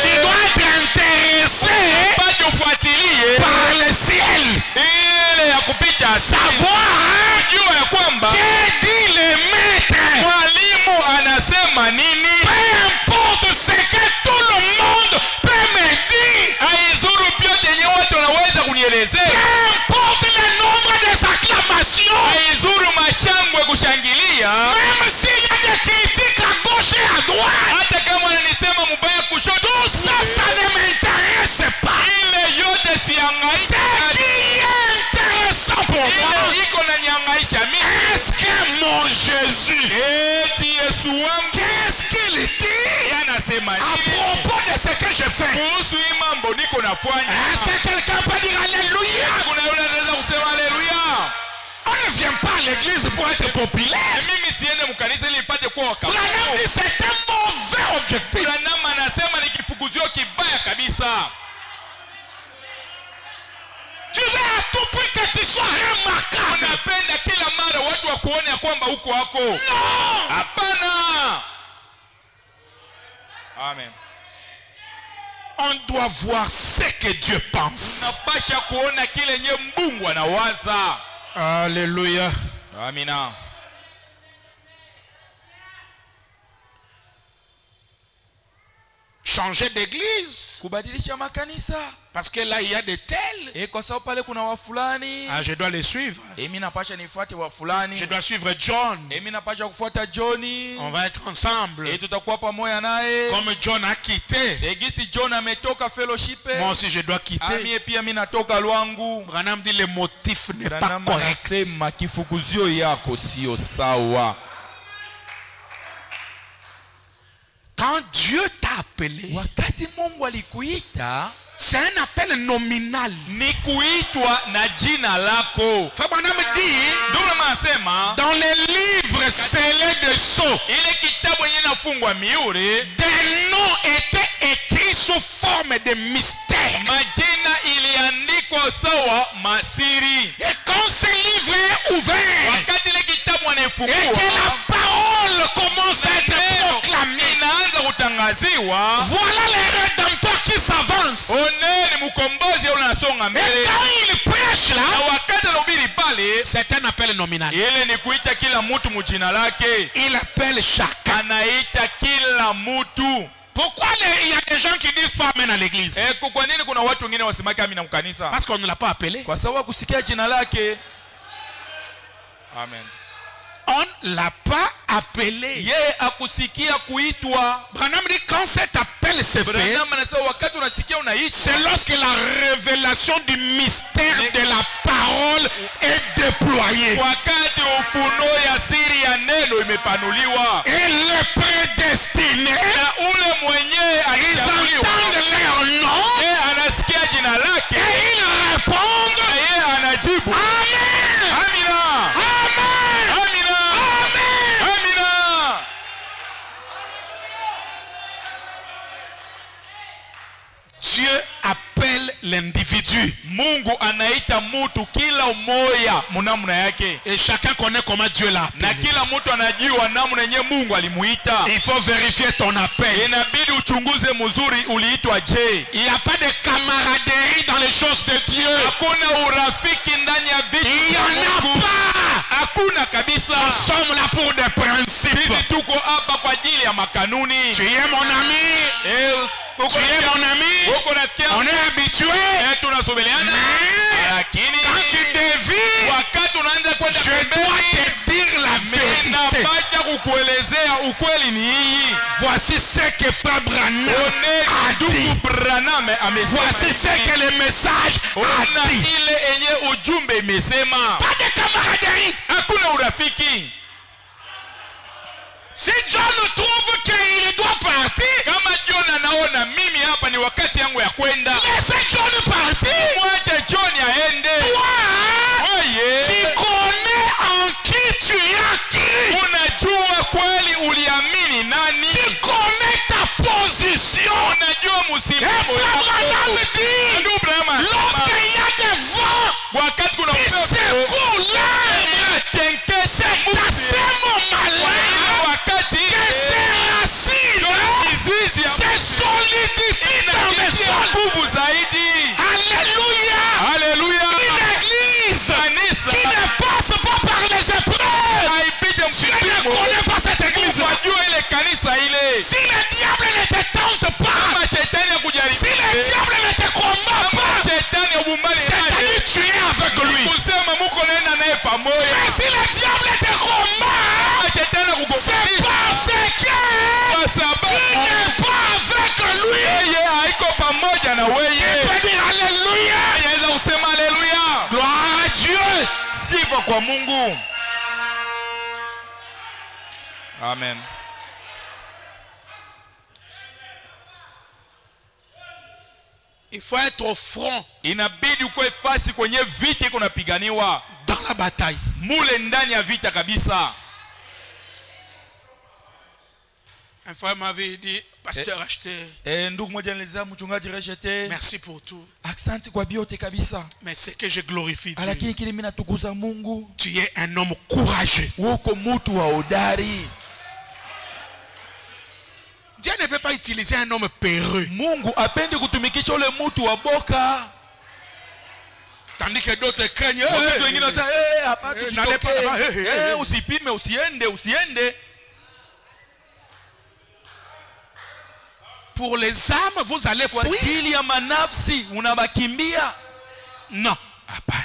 Speaker 2: tu
Speaker 3: dois être intéressé
Speaker 2: par
Speaker 3: le ciel.
Speaker 2: Ile ya kupita
Speaker 3: savoir
Speaker 2: jua ya kwamba
Speaker 3: que dit le maître.
Speaker 2: Mwalimu anasema nini?
Speaker 3: Peu importe ce que tout le monde peut me dire.
Speaker 2: Haizuru pyote yenye watu wanaweza kunielezea.
Speaker 3: Peu importe le nombre des acclamations.
Speaker 2: Haizuru mashangwe kushangilia.
Speaker 3: Même s'il y a des critiques à gauche et à droite.
Speaker 2: Hata kama ananisema mbaya kushoto.
Speaker 3: Tout ça, ça ne m'intéresse pas.
Speaker 2: Ile yote siangaisha.
Speaker 3: Ce qui est intéressant pour moi.
Speaker 2: Ile iko na niangaisha mimi.
Speaker 3: Est-ce que mon Jésus,
Speaker 2: eti Yesu wangu,
Speaker 3: qu'est-ce qu'il dit
Speaker 2: anasema
Speaker 3: à propos de ce que je fais?
Speaker 2: Kuhusu hii mambo niko nafanya.
Speaker 3: Est-ce que quelqu'un peut dire alléluia?
Speaker 2: Kuna yule anaweza kusema alléluia?
Speaker 3: On ne vient pas à l'église pour être populaire.
Speaker 2: Mimi siende mkanisa ili nipate kuwa wakati.
Speaker 3: Branham dit c'est un mauvais objectif.
Speaker 2: Branham anasema ni kifukuzio kibaya kabisa.
Speaker 3: Tu veux à tout prix que tu sois remarquable.
Speaker 2: Unapenda kila mara watu wakuone ya kwamba uko wako.
Speaker 3: Non.
Speaker 2: Hapana. Amen.
Speaker 3: On doit voir ce que Dieu pense.
Speaker 2: Unapasha kuona kile nye Mungu anawaza.
Speaker 3: Alléluia.
Speaker 2: Amina.
Speaker 3: Changer d'église.
Speaker 2: Kubadilisha makanisa.
Speaker 3: Parce que là il y a des tels.
Speaker 2: Kwa sababu pale kuna wafulani.
Speaker 3: Je dois les suivre.
Speaker 2: Mimi napasha nifuate wafulani.
Speaker 3: Je dois suivre John.
Speaker 2: Mimi napasha kufuata Johnny.
Speaker 3: On va être ensemble.
Speaker 2: Tutakuwa pamoja naye.
Speaker 3: Comme John a quitté.
Speaker 2: Gisi John ametoka fellowship.
Speaker 3: Moi aussi je dois quitter.
Speaker 2: Mimi pia mimi natoka lwangu.
Speaker 3: Branham dit le motif n'est pas correct.
Speaker 2: Anasema kifukuzio yako sio sawa.
Speaker 3: Quand Dieu t'a appelé,
Speaker 2: wakati Mungu alikuita,
Speaker 3: c'est un appel nominal.
Speaker 2: Ni kuitwa na jina lako.
Speaker 3: Branham dit,
Speaker 2: dans
Speaker 3: les livres scellés de sceaux,
Speaker 2: ile kitabu yenye nafungwa miure,
Speaker 3: des noms étaient écrits sous forme de mystère.
Speaker 2: Majina iliandikwa sawa masiri.
Speaker 3: Et quand ce livre est ouvert,
Speaker 2: wakati ile kitabu anafungua,
Speaker 3: et que la parole commence à être proclamer.
Speaker 2: inaanza kutangaziwa.
Speaker 3: Voilà les rédempteurs qui s'avancent.
Speaker 2: Oneni mkombozi unasonga
Speaker 3: Et
Speaker 2: mbele.
Speaker 3: quand il prêche
Speaker 2: Na
Speaker 3: là,
Speaker 2: wakati anahubiri pale,
Speaker 3: c'est un appel nominal.
Speaker 2: ile ni kuita kila mtu mjina lake.
Speaker 3: Il appelle chacun.
Speaker 2: Anaita kila mtu.
Speaker 3: Pourquoi il y a des gens qui disent pas amen à l'église?
Speaker 2: Kwa nini kuna watu wengine wasimaki amina mkanisa?
Speaker 3: Parce qu'on ne l'a pas appelé.
Speaker 2: Kwa sababu kusikia jina lake. Amen.
Speaker 3: On ne l'a pas appelé.
Speaker 2: Yeye akusikia kuitwa.
Speaker 3: Branham dit quand cet appel se fait,
Speaker 2: Branham anasema wakati unasikia unaitwa,
Speaker 3: c'est lorsque la révélation du mystère de la parole est déployée.
Speaker 2: wakati ufunuo ya siri ya neno imepanuliwa.
Speaker 3: Et les prédestinés,
Speaker 2: Na ule mwenyewe
Speaker 3: ils
Speaker 2: alichaguliwa,
Speaker 3: entendent leur nom
Speaker 2: yeye anasikia jina lake,
Speaker 3: et ils répondent
Speaker 2: na yeye anajibu
Speaker 3: Amen.
Speaker 2: amina,
Speaker 3: Amen.
Speaker 2: amina,
Speaker 3: Amen.
Speaker 2: amina.
Speaker 3: Dieu appelle l'individu.
Speaker 2: Mungu anaita mtu kila umoja munamna yake,
Speaker 3: Et chacun connaît comment Dieu l'a
Speaker 2: na
Speaker 3: appelé.
Speaker 2: kila mtu anajua namna yenye Mungu alimuita.
Speaker 3: Il faut vérifier ton appel.
Speaker 2: Inabidi uchunguze mzuri uliitwa je.
Speaker 3: Il n'y a pas de camaraderie dans les choses de Dieu.
Speaker 2: Hakuna urafiki ndani ya vitu
Speaker 3: Il n'y
Speaker 2: vya
Speaker 3: en a
Speaker 2: Mungu.
Speaker 3: pas.
Speaker 2: Hakuna kabisa.
Speaker 3: Nous sommes là pour des principes.
Speaker 2: Sisi tuko hapa kwa ajili ya makanuni.
Speaker 3: Tu es mon ami. Tu es mon ami.
Speaker 2: Uko rafiki yangu.
Speaker 3: On est habitué.
Speaker 2: Tunasubiriana.
Speaker 3: Mais
Speaker 2: Lakini
Speaker 3: quand tu dévies,
Speaker 2: wakati unaanza kwenda
Speaker 3: je dois
Speaker 2: pembeni,
Speaker 3: te dire la vérité.
Speaker 2: napata kukuelezea ukweli ni hii.
Speaker 3: Voici ce que Frère Branham a
Speaker 2: Ndugu
Speaker 3: dit.
Speaker 2: Branham amesema.
Speaker 3: Voici ce que le message
Speaker 2: Ona
Speaker 3: a dit.
Speaker 2: ile enye ujumbe imesema.
Speaker 3: Pas de camaraderie.
Speaker 2: Hakuna urafiki.
Speaker 3: Si John trouve qu'il doit partir,
Speaker 2: Kama John anaona mimi hapa ni wakati yangu ya kwenda,
Speaker 3: laissez John partir.
Speaker 2: mwache John aende.
Speaker 3: Toi,
Speaker 2: Oye,
Speaker 3: tu connais en qui tu as cru.
Speaker 2: unajua kweli uliamini nani,
Speaker 3: Tu connais ta position.
Speaker 2: unajua
Speaker 3: Et
Speaker 2: msimamo
Speaker 3: Frère Branham
Speaker 2: wako.
Speaker 3: dit,
Speaker 2: Ndugu Branham,
Speaker 3: lorsqu'il y a des vents
Speaker 2: wakati kuna
Speaker 3: qui
Speaker 2: upepo
Speaker 3: secouent l'arbre,
Speaker 2: tenkesha
Speaker 3: c'est à ce moment-là
Speaker 2: wakati
Speaker 3: que ses racines
Speaker 2: mizizi ya
Speaker 3: se solidifient dans le
Speaker 2: inatia
Speaker 3: sol.
Speaker 2: nguvu zaidi.
Speaker 3: Alléluia.
Speaker 2: Haleluya.
Speaker 3: Une église
Speaker 2: Kanisa
Speaker 3: qui ne passe pas par les épreuves.
Speaker 2: haipite
Speaker 3: Dieu ne
Speaker 2: mpimo.
Speaker 3: connaît pas cette église.
Speaker 2: Wajua ile kanisa ile,
Speaker 3: Si le diable ne te tente pas,
Speaker 2: kama shetani ya
Speaker 3: si
Speaker 2: kujaribu,
Speaker 3: le diable ne te combat
Speaker 2: kama
Speaker 3: pas,
Speaker 2: shetani ya ubumbani
Speaker 3: c'est-à-dire
Speaker 2: naye,
Speaker 3: tu es avec lui.
Speaker 2: kusema muko nenda naye
Speaker 3: Mais
Speaker 2: pamoja.
Speaker 3: si le diable te combat,
Speaker 2: Kama shetani
Speaker 3: c'est
Speaker 2: akugombanisha
Speaker 3: parce que
Speaker 2: kwa
Speaker 3: tu
Speaker 2: sababu
Speaker 3: n'es pas avec lui.
Speaker 2: yeye haiko pamoja na
Speaker 3: Tu
Speaker 2: wewe.
Speaker 3: peux dire Alléluia.
Speaker 2: Anaweza kusema haleluya,
Speaker 3: Gloire à Dieu.
Speaker 2: sifa kwa Mungu. Amen.
Speaker 3: Il faut être au front
Speaker 2: Inabidi ukwe fasi kwenye vita iko napiganiwa,
Speaker 3: dans la bataille.
Speaker 2: mule ndani ya vita kabisa.
Speaker 3: Un frère m'avait dit, pasteur acheté,
Speaker 2: Ndugu moja nielezea mchungaji Reshete,
Speaker 3: merci pour tout.
Speaker 2: asante kwa biote kabisa,
Speaker 3: Mais c'est que je glorifie Dieu.
Speaker 2: lakini kile mimi natukuza Mungu,
Speaker 3: Tu es un homme courageux.
Speaker 2: uko mtu wa hodari.
Speaker 3: Dieu ne peut pas utiliser un homme peureux.
Speaker 2: Mungu apendi kutumikisha ule mtu wa boka.
Speaker 3: Tandis que d'autres craignent.
Speaker 2: Wakati wengine wanasema hapa
Speaker 3: n'allez pas là-bas.
Speaker 2: tujitoke, usipime, usiende.
Speaker 3: Pour les âmes, vous allez
Speaker 2: Kwa
Speaker 3: fuir.
Speaker 2: ajili ya manafsi unabakimbia.
Speaker 3: Non.
Speaker 2: Hapana.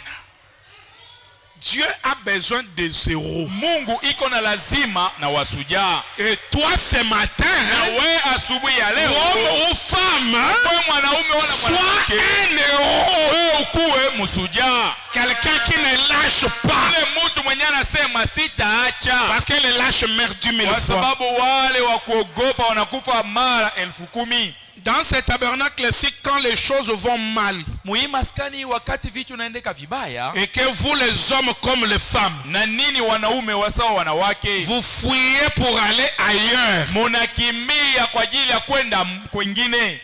Speaker 3: Dieu a besoin de zéro.
Speaker 2: Mungu iko na lazima na wasujaa.
Speaker 3: Et toi ce matin,
Speaker 2: Na we asubuhi ya leo,
Speaker 3: homme ou femme,
Speaker 2: wewe mwanaume wala
Speaker 3: sois
Speaker 2: mwanamke,
Speaker 3: un héros.
Speaker 2: wewe ukuwe msujaa.
Speaker 3: Quelqu'un qui ne lâche pas.
Speaker 2: Ule mtu mwenye anasema sitaacha,
Speaker 3: Parce que les lâches meurent 10 000
Speaker 2: kwa
Speaker 3: fois.
Speaker 2: sababu wale wa kuogopa wanakufa mara 10,000.
Speaker 3: Dans ce tabernacle-ci, quand les choses vont mal,
Speaker 2: Muhimaskani, wakati vitu naendeka vibaya,
Speaker 3: et que vous les hommes comme les femmes,
Speaker 2: na nini wanaume wasawa wanawake,
Speaker 3: vous fuyez pour aller ailleurs.
Speaker 2: munakimbia kwa ajili ya kwenda kwingine.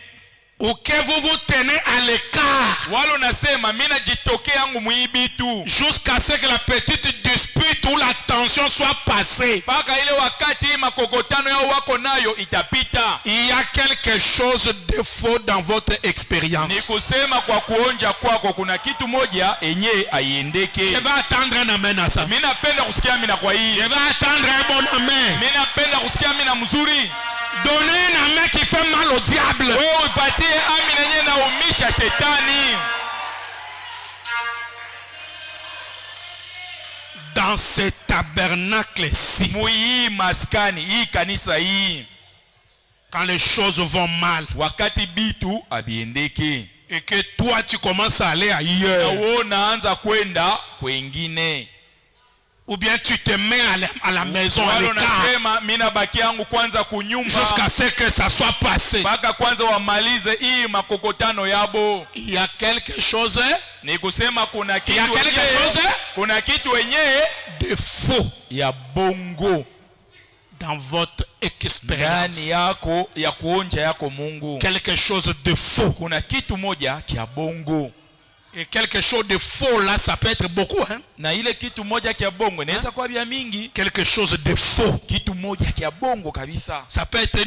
Speaker 3: ou que vous vous tenez à l'écart
Speaker 2: wala unasema mimi najitokea yangu muibi tu
Speaker 3: jusqu'à ce que la petite dispute ou la tension soit passée.
Speaker 2: mpaka ile wakati makokotano yao wako nayo itapita.
Speaker 3: Il y a quelque chose de faux dans votre
Speaker 2: Ni
Speaker 3: expérience.
Speaker 2: kusema kwa kuonja kwako kuna kitu moja enye aiendeke.
Speaker 3: Je vais attendre un amen à ça.
Speaker 2: Mimi napenda kusikia amina kwa hii.
Speaker 3: Je vais attendre un bon amen.
Speaker 2: Mimi napenda kusikia amina mzuri.
Speaker 3: Donnez un amen qui fait mal au diable.
Speaker 2: Wewe upatie amina yenye naumisha shetani.
Speaker 3: Dans ce tabernacle-ci,
Speaker 2: Muhii maskani hii kanisa hii
Speaker 3: quand les choses vont mal
Speaker 2: wakati bitu abiendeke
Speaker 3: et que toi tu commences à aller
Speaker 2: na
Speaker 3: ailleurs,
Speaker 2: wewe unaanza kwenda kwengine,
Speaker 3: ou bien tu te mets à la maison à
Speaker 2: wale
Speaker 3: l'écart
Speaker 2: unasema mimi nabaki yangu kwanza kunyumba
Speaker 3: jusqu'à ce que ça soit passé.
Speaker 2: mpaka kwanza wamalize hii makokotano yabo.
Speaker 3: Il y a quelque chose
Speaker 2: Ni kusema kuna kitu
Speaker 3: Il y a quelque
Speaker 2: wenyewe-
Speaker 3: chose
Speaker 2: kuna kitu wenyewe
Speaker 3: de faux
Speaker 2: ya bongo
Speaker 3: dans votre expérience.
Speaker 2: ndani yako ya kuonja yako Mungu.
Speaker 3: Quelque chose de faux.
Speaker 2: Kuna kitu moja kia bongo,
Speaker 3: Et quelque chose de faux là, ça peut être beaucoup. Hein?
Speaker 2: na ile kitu moja kia bongo inaweza kuwa bia mingi.
Speaker 3: Quelque chose de faux.
Speaker 2: Kitu moja kia bongo kabisa
Speaker 3: Ça peut être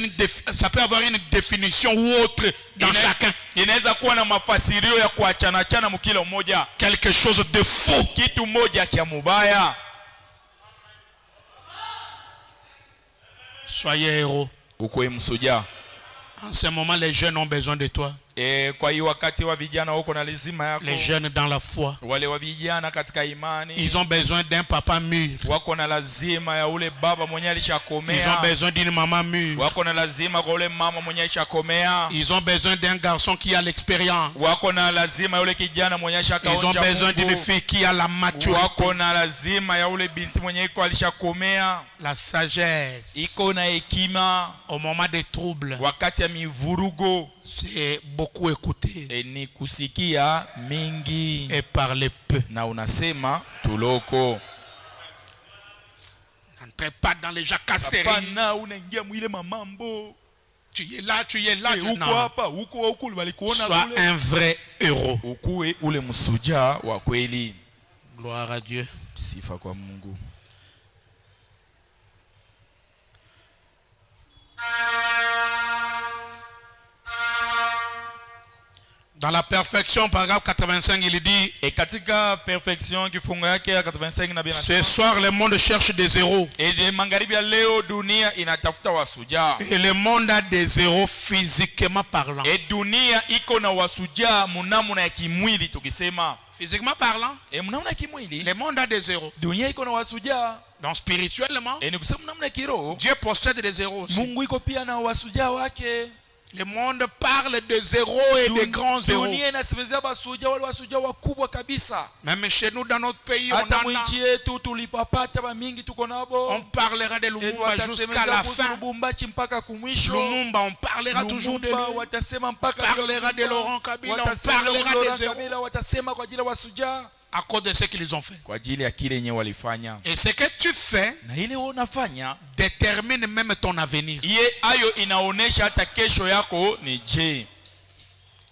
Speaker 3: ça peut avoir une définition ou autre dans chacun.
Speaker 2: inaweza kuwa na mafasirio ya kuachana chana mkila mmoja.
Speaker 3: Quelque chose de faux.
Speaker 2: Kitu moja kia mubaya.
Speaker 3: Soyez héros.
Speaker 2: Ukwe msuja.
Speaker 3: En ce moment, les jeunes ont besoin de toi.
Speaker 2: Kwa hiyo wakati wa vijana wako na lazima yako.
Speaker 3: Les jeunes dans la foi.
Speaker 2: Wale wa vijana katika imani.
Speaker 3: Ils ont besoin d'un papa mûr.
Speaker 2: Wako na lazima ya ule baba mwenye alishakomea.
Speaker 3: Ils ont besoin d'une maman mûre.
Speaker 2: Wako na lazima kwa ule mama mwenye alishakomea.
Speaker 3: Ils ont besoin d'un garçon qui a l'expérience.
Speaker 2: Wako na lazima ya ule kijana mwenye alishakaonja.
Speaker 3: Ils ont besoin d'une fille qui a la maturité.
Speaker 2: Wako na lazima ya ule binti mwenye iko alishakomea.
Speaker 3: La sagesse.
Speaker 2: Iko na hekima.
Speaker 3: Au moment des troubles,
Speaker 2: Wakati ya mivurugo.
Speaker 3: c'est beaucoup écouter
Speaker 2: Ni kusikia mingi.
Speaker 3: et parler peu.
Speaker 2: Na unasema tuloko.
Speaker 3: N'entrez pas dans les jacasseries.
Speaker 2: Hapana, unaingia mwile mamambo.
Speaker 3: Tu es là, tu es là.
Speaker 2: Uko
Speaker 3: Non.
Speaker 2: hapa, uko walikuona
Speaker 3: Sois
Speaker 2: kule.
Speaker 3: un vrai héros.
Speaker 2: Ukuwe ule msuja wa kweli.
Speaker 3: Gloire à Dieu.
Speaker 2: Sifa kwa Mungu.
Speaker 3: Dans la perfection, paragraphe 85, il dit:
Speaker 2: Et katika perfection kifungo yake ya 85 na
Speaker 3: ce
Speaker 2: bien.
Speaker 3: soir, le monde cherche des héros.
Speaker 2: Et de magharibi ya leo dunia inatafuta wasuja.
Speaker 3: Et le monde a des héros physiquement parlant.
Speaker 2: Et dunia iko na wasuja munamuna ya kimwili tukisema.
Speaker 3: Physiquement parlant,
Speaker 2: Munamuna ya kimwili.
Speaker 3: le monde a des héros.
Speaker 2: Dunia iko na wasuja.
Speaker 3: Donc spirituellement,
Speaker 2: Ni kusema munamuna ya kiroho.
Speaker 3: Dieu possède des héros aussi.
Speaker 2: Mungu iko pia na wasuja wake.
Speaker 3: Le monde parle des héros et des grands héros.
Speaker 2: Dunia inasemezea wasuja wale wasuja wakubwa kabisa.
Speaker 3: Même chez nous, dans notre pays, on
Speaker 2: Hata
Speaker 3: en a.
Speaker 2: mwinchi yetu tulipapata ba mingi tuko nabo.
Speaker 3: On parlera de Lumumba jusqu'à la fin.
Speaker 2: Lubumbashi mpaka kumwisho.
Speaker 3: Lumumba, on parlera toujours de lui.
Speaker 2: Lumumba watasema mpaka
Speaker 3: On parlera de Laurent Kabila, on
Speaker 2: watasema
Speaker 3: parlera
Speaker 2: Laurent
Speaker 3: des héros.
Speaker 2: Kabila, watasema kwa ajili ya wasuja.
Speaker 3: À cause de ce qu'ils ont fait.
Speaker 2: Kwa ajili ya kile yenyewe walifanya.
Speaker 3: Et ce que tu fais
Speaker 2: Na ile wewe unafanya
Speaker 3: détermine même ton avenir.
Speaker 2: iye ayo inaonesha hata kesho yako ni je.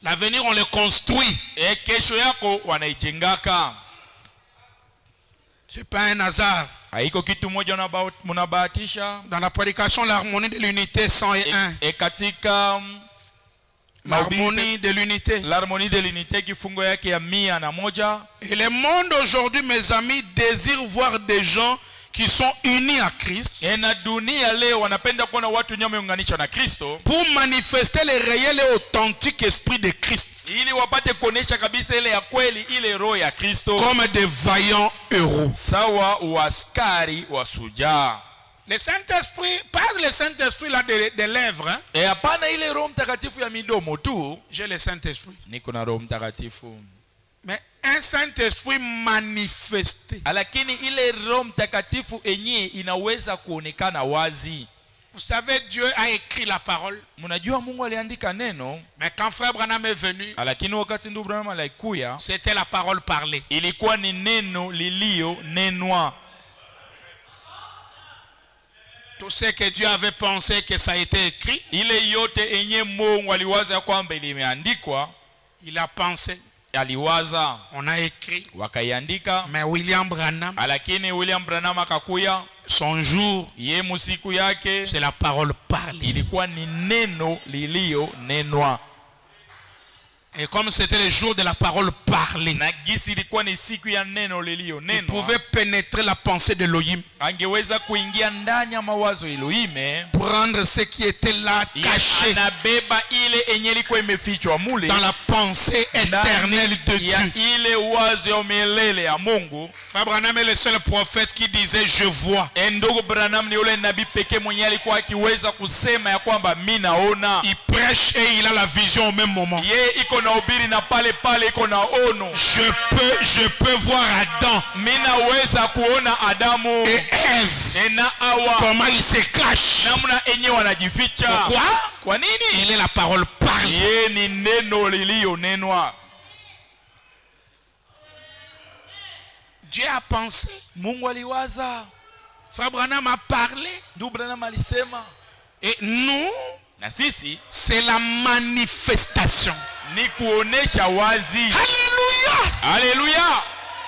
Speaker 3: L'avenir, on le construit.
Speaker 2: Kesho yako wanaijengaka.
Speaker 3: C'est pas un hasard.
Speaker 2: Haiko kitu moja munabahatisha.
Speaker 3: Dans la prédication, l'harmonie de l'unité 101.
Speaker 2: Katika
Speaker 3: L'harmonie de l'unité.
Speaker 2: L'harmonie de l'unité kifungo yake ya 101.
Speaker 3: Et le monde aujourd'hui, mes amis, désire voir des gens qui sont unis à Christ.
Speaker 2: Na dunia leo wanapenda kuona watu wenye wameunganishwa na Kristo.
Speaker 3: Pour manifester le réel et authentique esprit de Christ.
Speaker 2: Ili wapate kuonesha kabisa ile ya kweli, ile roho ya Kristo.
Speaker 3: Comme des vaillants héros.
Speaker 2: Sawa waskari wasuja.
Speaker 3: Le Saint-Esprit, pas le Saint-Esprit là des lèvres. Hein?
Speaker 2: Hapana ile roho mtakatifu ya midomo tu.
Speaker 3: J'ai le Saint-Esprit.
Speaker 2: Niko na roho mtakatifu.
Speaker 3: Mais un Saint-Esprit manifesté.
Speaker 2: Lakini ile roho mtakatifu enye inaweza kuonekana wazi.
Speaker 3: Vous savez, Dieu a écrit la parole.
Speaker 2: Mnajua Mungu aliandika neno.
Speaker 3: Mais quand Frère Branham est venu,
Speaker 2: lakini wakati ndugu Branham alikuya,
Speaker 3: c'était la parole parlée.
Speaker 2: Ilikuwa ni neno lilio nenwa.
Speaker 3: Tout ce que Dieu avait pensé que ça a été écrit,
Speaker 2: ile yote enye Mungu aliwaza ya kwamba ilimeandikwa,
Speaker 3: il a pensé,
Speaker 2: aliwaza,
Speaker 3: on a écrit.
Speaker 2: wakaiandika.
Speaker 3: Mais William Branham,
Speaker 2: Lakini William Branham akakuya,
Speaker 3: son jour,
Speaker 2: ye musiku yake
Speaker 3: c'est la parole parlée.
Speaker 2: ilikuwa ni neno lilio nenwa.
Speaker 3: Et comme c'était le jour de la parole parlée,
Speaker 2: Na gisi ilikuwa ni siku ya neno lilio
Speaker 3: il
Speaker 2: nenwa,
Speaker 3: pouvait pénétrer la pensée d'Elohim,
Speaker 2: angeweza kuingia ndani ya mawazo Elohime,
Speaker 3: prendre ce qui était là caché
Speaker 2: anabeba ile enye ilikuwa imefichwa mule
Speaker 3: dans la pensée éternelle de
Speaker 2: ya
Speaker 3: Dieu.
Speaker 2: ile wazo ya milele ya Mungu.
Speaker 3: Frère Branham est le seul prophète qui disait je vois.
Speaker 2: Ndugu Branham ni yule nabii pekee mwenye alikuwa akiweza kusema ya kwamba mimi naona.
Speaker 3: Il prêche et il a la vision au même moment.
Speaker 2: Ye iko na ubiri na pale pale iko na ono.
Speaker 3: Je peux voir Adam
Speaker 2: Mimi naweza kuona Adamu
Speaker 3: et Ève,
Speaker 2: na Hawa
Speaker 3: comment ils se cachent.
Speaker 2: namna enye wanajificha.
Speaker 3: Pourquoi?
Speaker 2: Kwa nini?
Speaker 3: Il est la parole parlée.
Speaker 2: Ye ni neno lilio nenwa.
Speaker 3: Dieu a pensé.
Speaker 2: Mungu aliwaza.
Speaker 3: Frère Branham a parlé.
Speaker 2: Ndugu Branham alisema.
Speaker 3: Et nous,
Speaker 2: Na sisi
Speaker 3: c'est la manifestation.
Speaker 2: ni kuonesha wazi.
Speaker 3: Alléluia!
Speaker 2: Haleluya!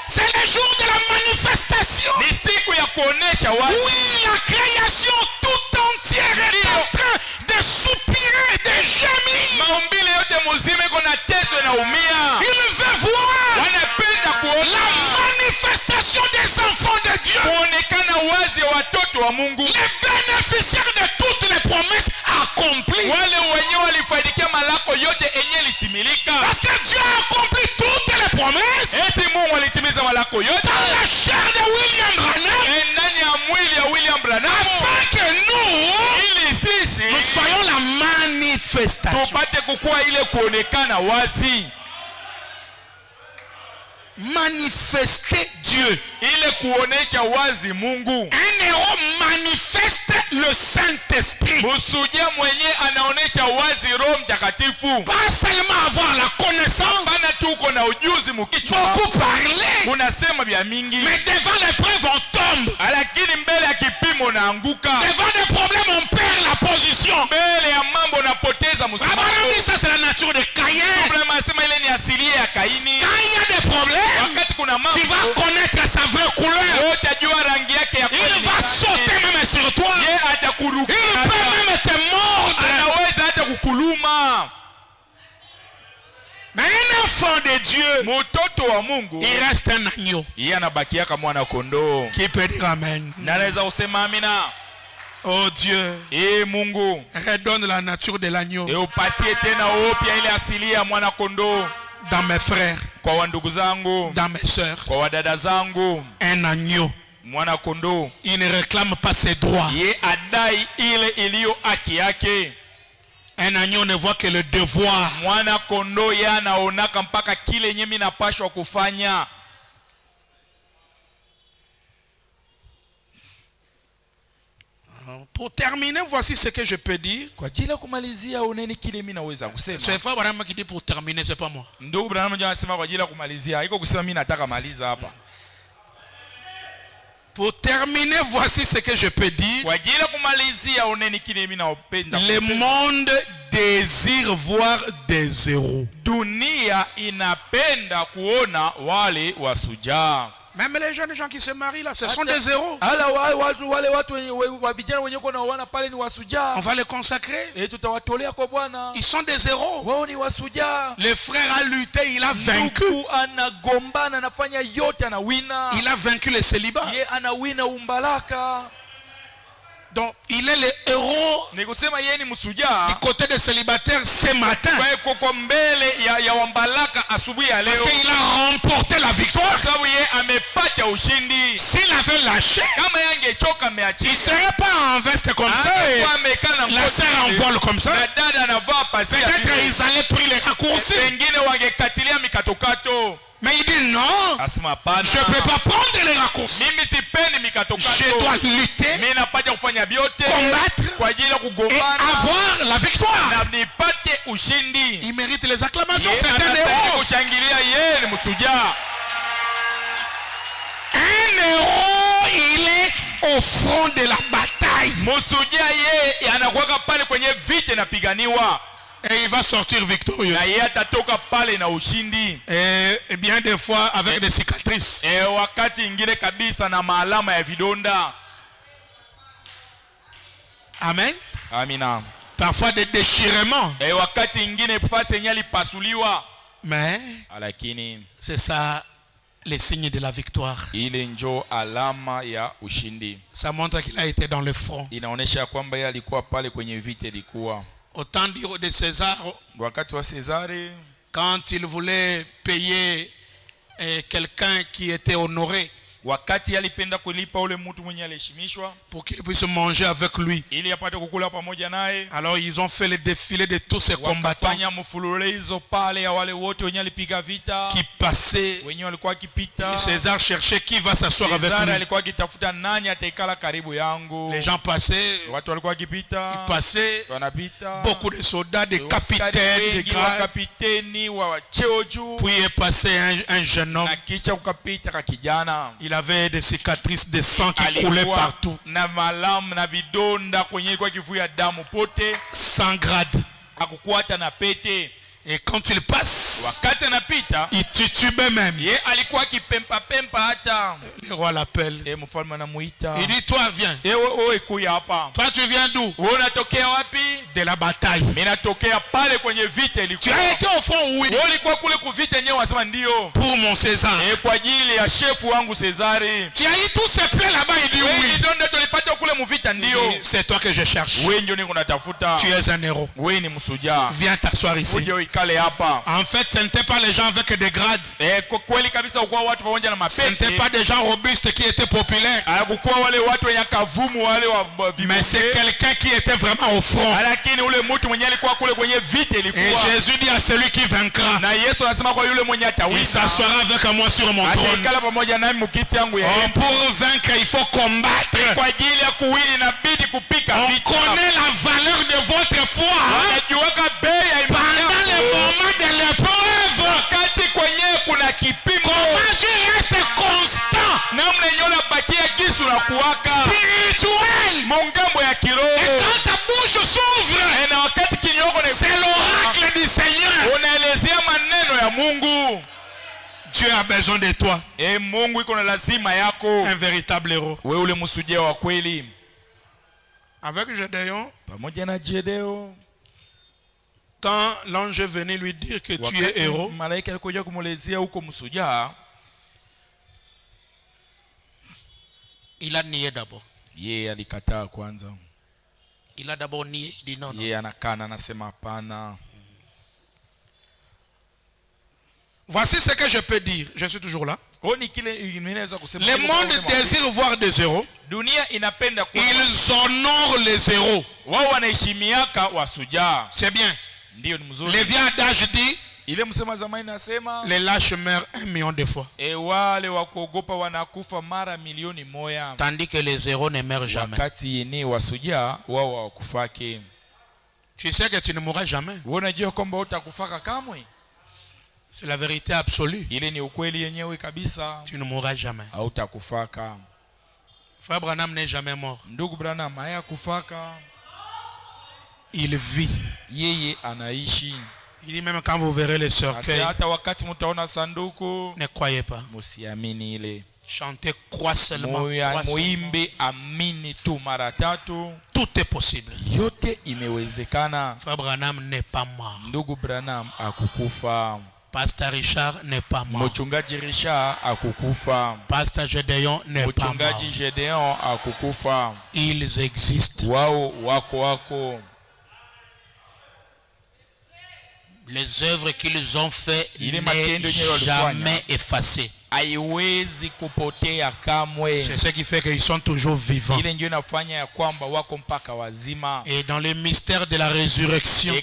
Speaker 3: C'est le jour de la manifestation.
Speaker 2: Ni siku ya kuonesha wazi.
Speaker 3: Oui, la création tout entière est en train de soupirer, de gémir.
Speaker 2: Maumbile yote muzima iko na teso na umia.
Speaker 3: Il veut voir
Speaker 2: Wanapenda kuona
Speaker 3: la manifestation des enfants de Dieu.
Speaker 2: kuonekana wazi ya watoto wa Mungu.
Speaker 3: Les bénéficiaires de toutes les promesses accomplies.
Speaker 2: Wale wenyewe walifaidikia malako yote enye litimilika.
Speaker 3: Parce que Dieu a accompli toutes les promesses
Speaker 2: Eti Mungu alitimiza malako yote
Speaker 3: dans la chair de William Branham,
Speaker 2: ndani ya mwili ya William Branham,
Speaker 3: afin que nous
Speaker 2: ili sisi
Speaker 3: soyons la manifestation.
Speaker 2: tupate kukua ile kuonekana wazi.
Speaker 3: Manifester Dieu.
Speaker 2: Ile kuonesha wazi Mungu.
Speaker 3: Un héros manifeste le Saint-Esprit.
Speaker 2: Musuja mwenye anaonesha wazi Roho Mtakatifu.
Speaker 3: Pas seulement avoir la connaissance,
Speaker 2: Bana tuko na ujuzi mukichwa.
Speaker 3: beaucoup parler,
Speaker 2: Munasema vya mingi.
Speaker 3: mais devant l'épreuve on tombe.
Speaker 2: Lakini mbele ya kipimo naanguka.
Speaker 3: Devant des problèmes on perd la position.
Speaker 2: Mbele ya mambo napoteza msimamo.
Speaker 3: Ça c'est la nature de Caïn.
Speaker 2: Problema nasema ile ni asilia ya Kaini.
Speaker 3: Quand il y a des problèmes,
Speaker 2: Wakati kuna mambo
Speaker 3: tu vas connaître sa vraie couleur.
Speaker 2: utajua rangi yake ya kweli.
Speaker 3: Il va sauter même sur toi.
Speaker 2: Ye
Speaker 3: Il
Speaker 2: atakurukia.
Speaker 3: peut même te mordre.
Speaker 2: Anaweza hata kukuluma.
Speaker 3: Mais un enfant de Dieu,
Speaker 2: Mtoto wa Mungu
Speaker 3: il reste un agneau.
Speaker 2: yeye anabakia kama mwana kondoo.
Speaker 3: Qui peut dire amen?
Speaker 2: Na anaweza kusema amina.
Speaker 3: Oh Dieu,
Speaker 2: Mungu
Speaker 3: redonne la nature de l'agneau
Speaker 2: upatie tena upya ile asili ya mwana kondoo
Speaker 3: dans mes frères,
Speaker 2: kwa wandugu zangu,
Speaker 3: dans mes sœurs.
Speaker 2: kwa wadada zangu.
Speaker 3: Un agneau,
Speaker 2: Mwana kondoo
Speaker 3: il ne réclame pas ses droits.
Speaker 2: ye adai ile iliyo haki yake.
Speaker 3: Un agneau ne voit que le devoir.
Speaker 2: Mwana kondoo ye anaonaka mpaka kile yenye mimi napashwa kufanya.
Speaker 3: Pour terminer, voici ce que je peux dire.
Speaker 2: Kwa ajili ya kumalizia uneni kile mimi naweza kusema.
Speaker 3: C'est frère Branham qui dit pour terminer, c'est pas moi.
Speaker 2: Ndugu Branham ndio anasema kwa ajili ya kumalizia. Iko kusema mimi nataka maliza hapa.
Speaker 3: Pour terminer, voici ce que je peux dire.
Speaker 2: Kwa ajili ya kumalizia uneni kile mimi naopenda
Speaker 3: Le
Speaker 2: kusema.
Speaker 3: monde désire voir des héros.
Speaker 2: Dunia inapenda kuona wale wasujaa.
Speaker 3: Même les jeunes gens qui se marient là, ce sont des héros.
Speaker 2: Hala wale watu wa vijana wenye kuna wana pale ni wasujaa.
Speaker 3: On va les consacrer.
Speaker 2: Tutawatolea kwa Bwana.
Speaker 3: Ils sont des héros.
Speaker 2: Wao ni wasujaa.
Speaker 3: Le frère a lutté, il a vaincu.
Speaker 2: Ndugu anagombana, anafanya yote, anawina.
Speaker 3: Il a vaincu le célibat.
Speaker 2: Ye anawina umbalaka.
Speaker 3: Donc, il est le héros
Speaker 2: Ni kusema yeye ni
Speaker 3: du
Speaker 2: msujaa
Speaker 3: côté des célibataires ce matin.
Speaker 2: kwa mbele ya wambalaka asubuhi ya leo.
Speaker 3: Parce qu'il a remporté la victoire.
Speaker 2: Kwa sababu yeye amepata ushindi.
Speaker 3: S'il avait lâché,
Speaker 2: Kama yangechoka ameachia.
Speaker 3: il ne serait pas en veste comme ça.
Speaker 2: Angekuwa amekaa na
Speaker 3: La sœur en voile comme ça.
Speaker 2: na dada anavaa pazia.
Speaker 3: Peut-être ils allaient prendre les raccourcis.
Speaker 2: Wengine wangekatilia mikatokato.
Speaker 3: Mais il dit non,
Speaker 2: Asema hapana.
Speaker 3: je ne peux pas prendre les raccourcis.
Speaker 2: Mimi sipendi mikatokato.
Speaker 3: Je dois lutter,
Speaker 2: Mimi napata kufanya vyote
Speaker 3: combattre
Speaker 2: kwa ajili ya
Speaker 3: et
Speaker 2: kugombana
Speaker 3: avoir la victoire.
Speaker 2: na nipate ushindi.
Speaker 3: Il mérite les acclamations,
Speaker 2: Yeye
Speaker 3: c'est un
Speaker 2: anastahili
Speaker 3: héros.
Speaker 2: kushangilia, yeye ni msujaa.
Speaker 3: Un héros, il est au front de la bataille. bataille.
Speaker 2: Musuja ye anakuwa pale kwenye vita inapiganiwa.
Speaker 3: Et il va sortir victorieux.
Speaker 2: Na yeye atatoka pale na ushindi.
Speaker 3: Et bien des fois avec des cicatrices.
Speaker 2: Wakati ingine kabisa na maalama ya vidonda.
Speaker 3: Amen.
Speaker 2: Amina.
Speaker 3: Parfois des déchirements.
Speaker 2: Wakati ingine fasi yenye alipasuliwa.
Speaker 3: Mais
Speaker 2: lakini
Speaker 3: c'est ça les signes de la victoire.
Speaker 2: Ile njo alama ya ushindi.
Speaker 3: Ça montre qu'il a été dans le front.
Speaker 2: Inaonesha kwamba yeye alikuwa pale kwenye vita ilikuwa.
Speaker 3: Au temps de César,
Speaker 2: wakati wa César,
Speaker 3: quand il voulait payer quelqu'un qui était honoré,
Speaker 2: wakati alipenda kulipa ule mtu mwenye aliheshimishwa
Speaker 3: pour qu'il puisse manger avec lui,
Speaker 2: ili apate kukula pamoja naye,
Speaker 3: alors ils ont fait le défilé de tous ces combattants
Speaker 2: wakafanya mfululizo pale ya wale wote wenye alipiga vita
Speaker 3: qui passaient.
Speaker 2: wenye walikuwa kipita.
Speaker 3: César cherchait qui va s'asseoir avec lui.
Speaker 2: Alikuwa akitafuta nani ataikala karibu yangu.
Speaker 3: Les gens passaient,
Speaker 2: watu walikuwa kipita,
Speaker 3: ils passaient,
Speaker 2: wanapita,
Speaker 3: beaucoup de soldats, des capitaines, des grands
Speaker 2: capitaines wa cheo juu.
Speaker 3: Puis est passé un jeune homme.
Speaker 2: Na kisha ukapita ka kijana.
Speaker 3: Il avait des cicatrices de sang qui coulaient partout.
Speaker 2: Na malamu na vidonda kwenye kwa kifuya damu pote.
Speaker 3: 100 grades.
Speaker 2: Akukuata na pete.
Speaker 3: Et quand il passe,
Speaker 2: wakati anapita,
Speaker 3: il titubait même.
Speaker 2: Ye alikuwa kipempa pempa hata.
Speaker 3: Le roi l'appelle.
Speaker 2: Mfalme anamuita.
Speaker 3: Il dit, toi viens.
Speaker 2: Wewe kuya hapa.
Speaker 3: Toi tu viens d'où?
Speaker 2: Wewe unatokea wapi?
Speaker 3: De la bataille.
Speaker 2: Mimi natokea pale kwenye vita ilikuwa.
Speaker 3: Tu as été au front? Oui.
Speaker 2: Wewe ulikuwa kule ku vita yenyewe, wasema ndio.
Speaker 3: Pour mon César.
Speaker 2: Kwa ajili ya shefu wangu César.
Speaker 3: Tu as eu tous ces plaies là-bas? Il dit oui.
Speaker 2: Ndio tulipata kule mu vita ndio.
Speaker 3: C'est toi que je cherche.
Speaker 2: Wewe ndio niko natafuta.
Speaker 3: Tu es un héros.
Speaker 2: Wewe ni msujaa.
Speaker 3: Viens t'asseoir ici.
Speaker 2: En
Speaker 3: fait, ce n'était pas les gens avec des grades. Ce n'était pas des gens robustes qui étaient populaires. Mais c'est quelqu'un qui était vraiment au front. Et Jésus dit à celui qui vaincra, il s'assoira avec moi sur mon trône. Oh, pour vaincre, il faut combattre. On connaît la valeur de votre foi pendant les moments de l'épreuve. Comment tu restes constant, spirituel, et quand ta bouche s'ouvre, c'est l'oracle du Seigneur. Dieu a besoin de toi, un véritable héros. Avec Gédéon, quand l'ange est venu lui dire que tu es héros, il a nié d'abord. Il a d'abord nié, il dit non. Voici ce que je peux dire. Je suis toujours là. Le monde désire voir des héros. Ils honorent les héros. C'est bien. Les vieux adages dit, les lâches meurent 1 million de fois. Tandis que les héros ne meurent jamais. Tu sais que tu ne mourras jamais. C'est la vérité absolue. Tu ne mourras jamais. Frère Branham n'est jamais mort. Il vit. Il dit même quand vous verrez le cercueil, ne croyez pas. Chantez, crois seulement. Tout est possible. Frère Branham n'est pas mort. Pasteur Richard n'est pas mort. Pasteur Gédéon n'est pas mort. Ils existent. Les œuvres qu'ils ont faites n'est jamais effacées. C'est ce qui fait qu'ils sont toujours vivants. Et dans le mystère de la résurrection,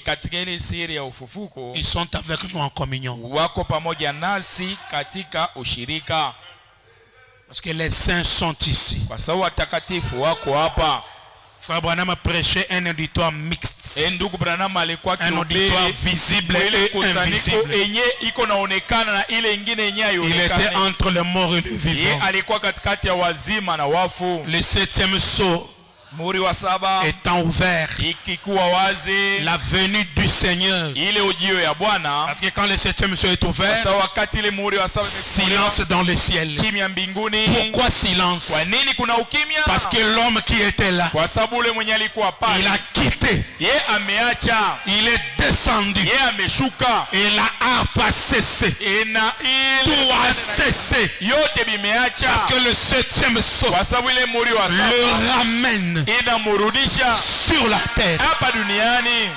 Speaker 3: ils sont avec nous en communion. Parce que les saints sont ici. Frère Branham a prêché un auditoire mixte. Un auditoire visible et invisible. Il était entre le mort et le vivant. Le 7e sceau
Speaker 2: Muhuri wa saba
Speaker 3: étant ouvert,
Speaker 2: ikikuwa wazi,
Speaker 3: la venue du Seigneur.
Speaker 2: ile ujio ya Bwana.
Speaker 3: Parce que quand le septième sceau est ouvert,
Speaker 2: Sasa wakati ile muhuri wa saba
Speaker 3: silence dans le ciel.
Speaker 2: kimya mbinguni.
Speaker 3: Pourquoi silence?
Speaker 2: Kwa nini kuna ukimya?
Speaker 3: Parce que l'homme qui était là,
Speaker 2: Kwa sababu ule mwenye alikuwa pale,
Speaker 3: il a quitté,
Speaker 2: ye ameacha,
Speaker 3: il est descendu,
Speaker 2: ye ameshuka,
Speaker 3: et la harpe a cessé.
Speaker 2: ina
Speaker 3: Tout
Speaker 2: ile
Speaker 3: a cessé.
Speaker 2: yote bimeacha.
Speaker 3: Parce que le septième sceau
Speaker 2: Kwa sababu ile muhuri wa saba
Speaker 3: le ramène
Speaker 2: inamrudisha
Speaker 3: sur la terre.
Speaker 2: hapa duniani.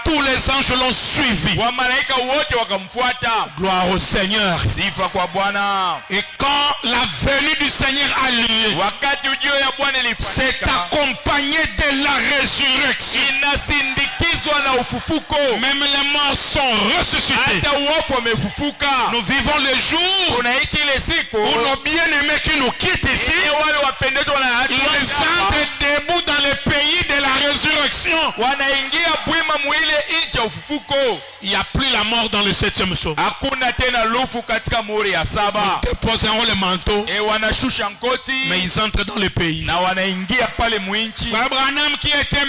Speaker 3: Tous les anges l'ont suivi.
Speaker 2: Wamalaika wote wakamfuata.
Speaker 3: Gloire au Seigneur.
Speaker 2: Sifa kwa Bwana.
Speaker 3: Et quand la venue du Seigneur a lieu,
Speaker 2: Wakati ujio ya Bwana
Speaker 3: c'est
Speaker 2: ilifanyika,
Speaker 3: accompagné de la résurrection.
Speaker 2: inasindikizwa na ufufuko.
Speaker 3: Même les morts sont ressuscités.
Speaker 2: Hata uofu wamefufuka.
Speaker 3: Nous vivons le jour
Speaker 2: Tunaishi ile siku
Speaker 3: où nos bien-aimés qui nous quittent ici,
Speaker 2: yenye wale wapendezwa na hatu
Speaker 3: ils entrent debout dans le pays de la résurrection.
Speaker 2: wanaingia bwima mwile nchi ya ufufuko.
Speaker 3: Il n'y a plus la mort dans le septième sceau.
Speaker 2: Hakuna tena lufu katika muhuri ya saba.
Speaker 3: Déposeront le manteau,
Speaker 2: Wanashusha nkoti
Speaker 3: mais ils entrent dans le pays.
Speaker 2: na wanaingia pale mwinchi.
Speaker 3: Frère Branham qui était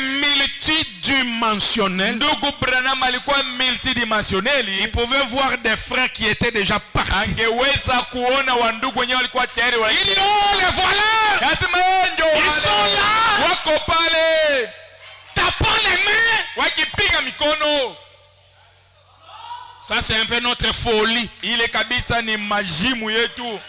Speaker 3: multidimensionnel,
Speaker 2: Ndugu Branham alikuwa multidimensionnel.
Speaker 3: il pouvait voir des frères qui étaient déjà partis.
Speaker 2: Angeweza kuona wandugu wenyewe walikuwa tayari
Speaker 3: Il dit, oh, les voilà,
Speaker 2: Nasema ndio
Speaker 3: ils sont là,
Speaker 2: wako pale
Speaker 3: tapant les mains.
Speaker 2: wakipiga mikono.
Speaker 3: Ça, c'est un peu notre folie.
Speaker 2: Ile kabisa ni majimu yetu.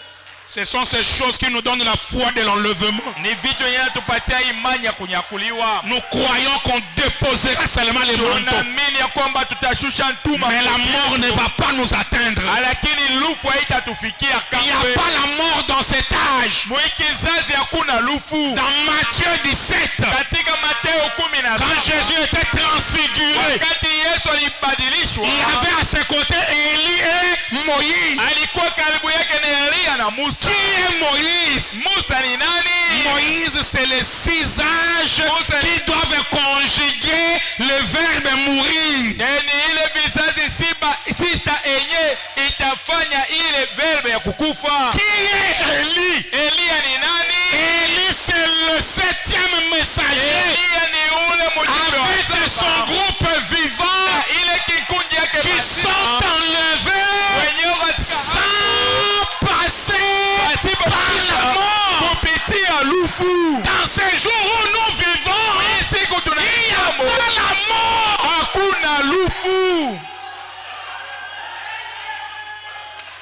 Speaker 3: Ce sont ces choses qui nous donnent la foi de l'enlèvement.
Speaker 2: Ni vitu yenyewe tupatia imani ya kunyakuliwa.
Speaker 3: Nous croyons qu'on déposera seulement les manteaux.
Speaker 2: Tunaamini ya kwamba tutashusha ntuma.
Speaker 3: Mais la mort ne va pas nous atteindre.
Speaker 2: Lakini lufu haitatufikia
Speaker 3: Il n'y a
Speaker 2: kamwe.
Speaker 3: pas la mort dans cet âge.
Speaker 2: Mwikizazi hakuna lufu.
Speaker 3: Dans Matthieu 17,
Speaker 2: Katika Mateo 17,
Speaker 3: quand Jésus était transfiguré,
Speaker 2: wakati Yesu alibadilishwa,
Speaker 3: il y avait à ses côtés Élie et Moïse.
Speaker 2: alikuwa karibu yake na Elia na Musa.
Speaker 3: Qui est Moïse?
Speaker 2: Musa ni nani?
Speaker 3: Moïse, c'est les 6 âges qui doivent conjuguer le verbe mourir.
Speaker 2: Ni ile vizazi sita enye itafanya ile verbe ya kukufa.
Speaker 3: Qui est Élie?
Speaker 2: Elia ni nani?
Speaker 3: Élie, c'est le 7e messager
Speaker 2: Elia ni ule mjumbe wa
Speaker 3: avec son
Speaker 2: saba.
Speaker 3: groupe vivant
Speaker 2: Ile kikundi yake
Speaker 3: qui
Speaker 2: mazima,
Speaker 3: sont enlevés
Speaker 2: wenyewe katika
Speaker 3: sans passer par la mort.
Speaker 2: kupitia lufu.
Speaker 3: Dans ces jours où nous vivons,
Speaker 2: Hii siku
Speaker 3: il n'y a
Speaker 2: tunaishi
Speaker 3: pas la mort.
Speaker 2: hakuna lufu.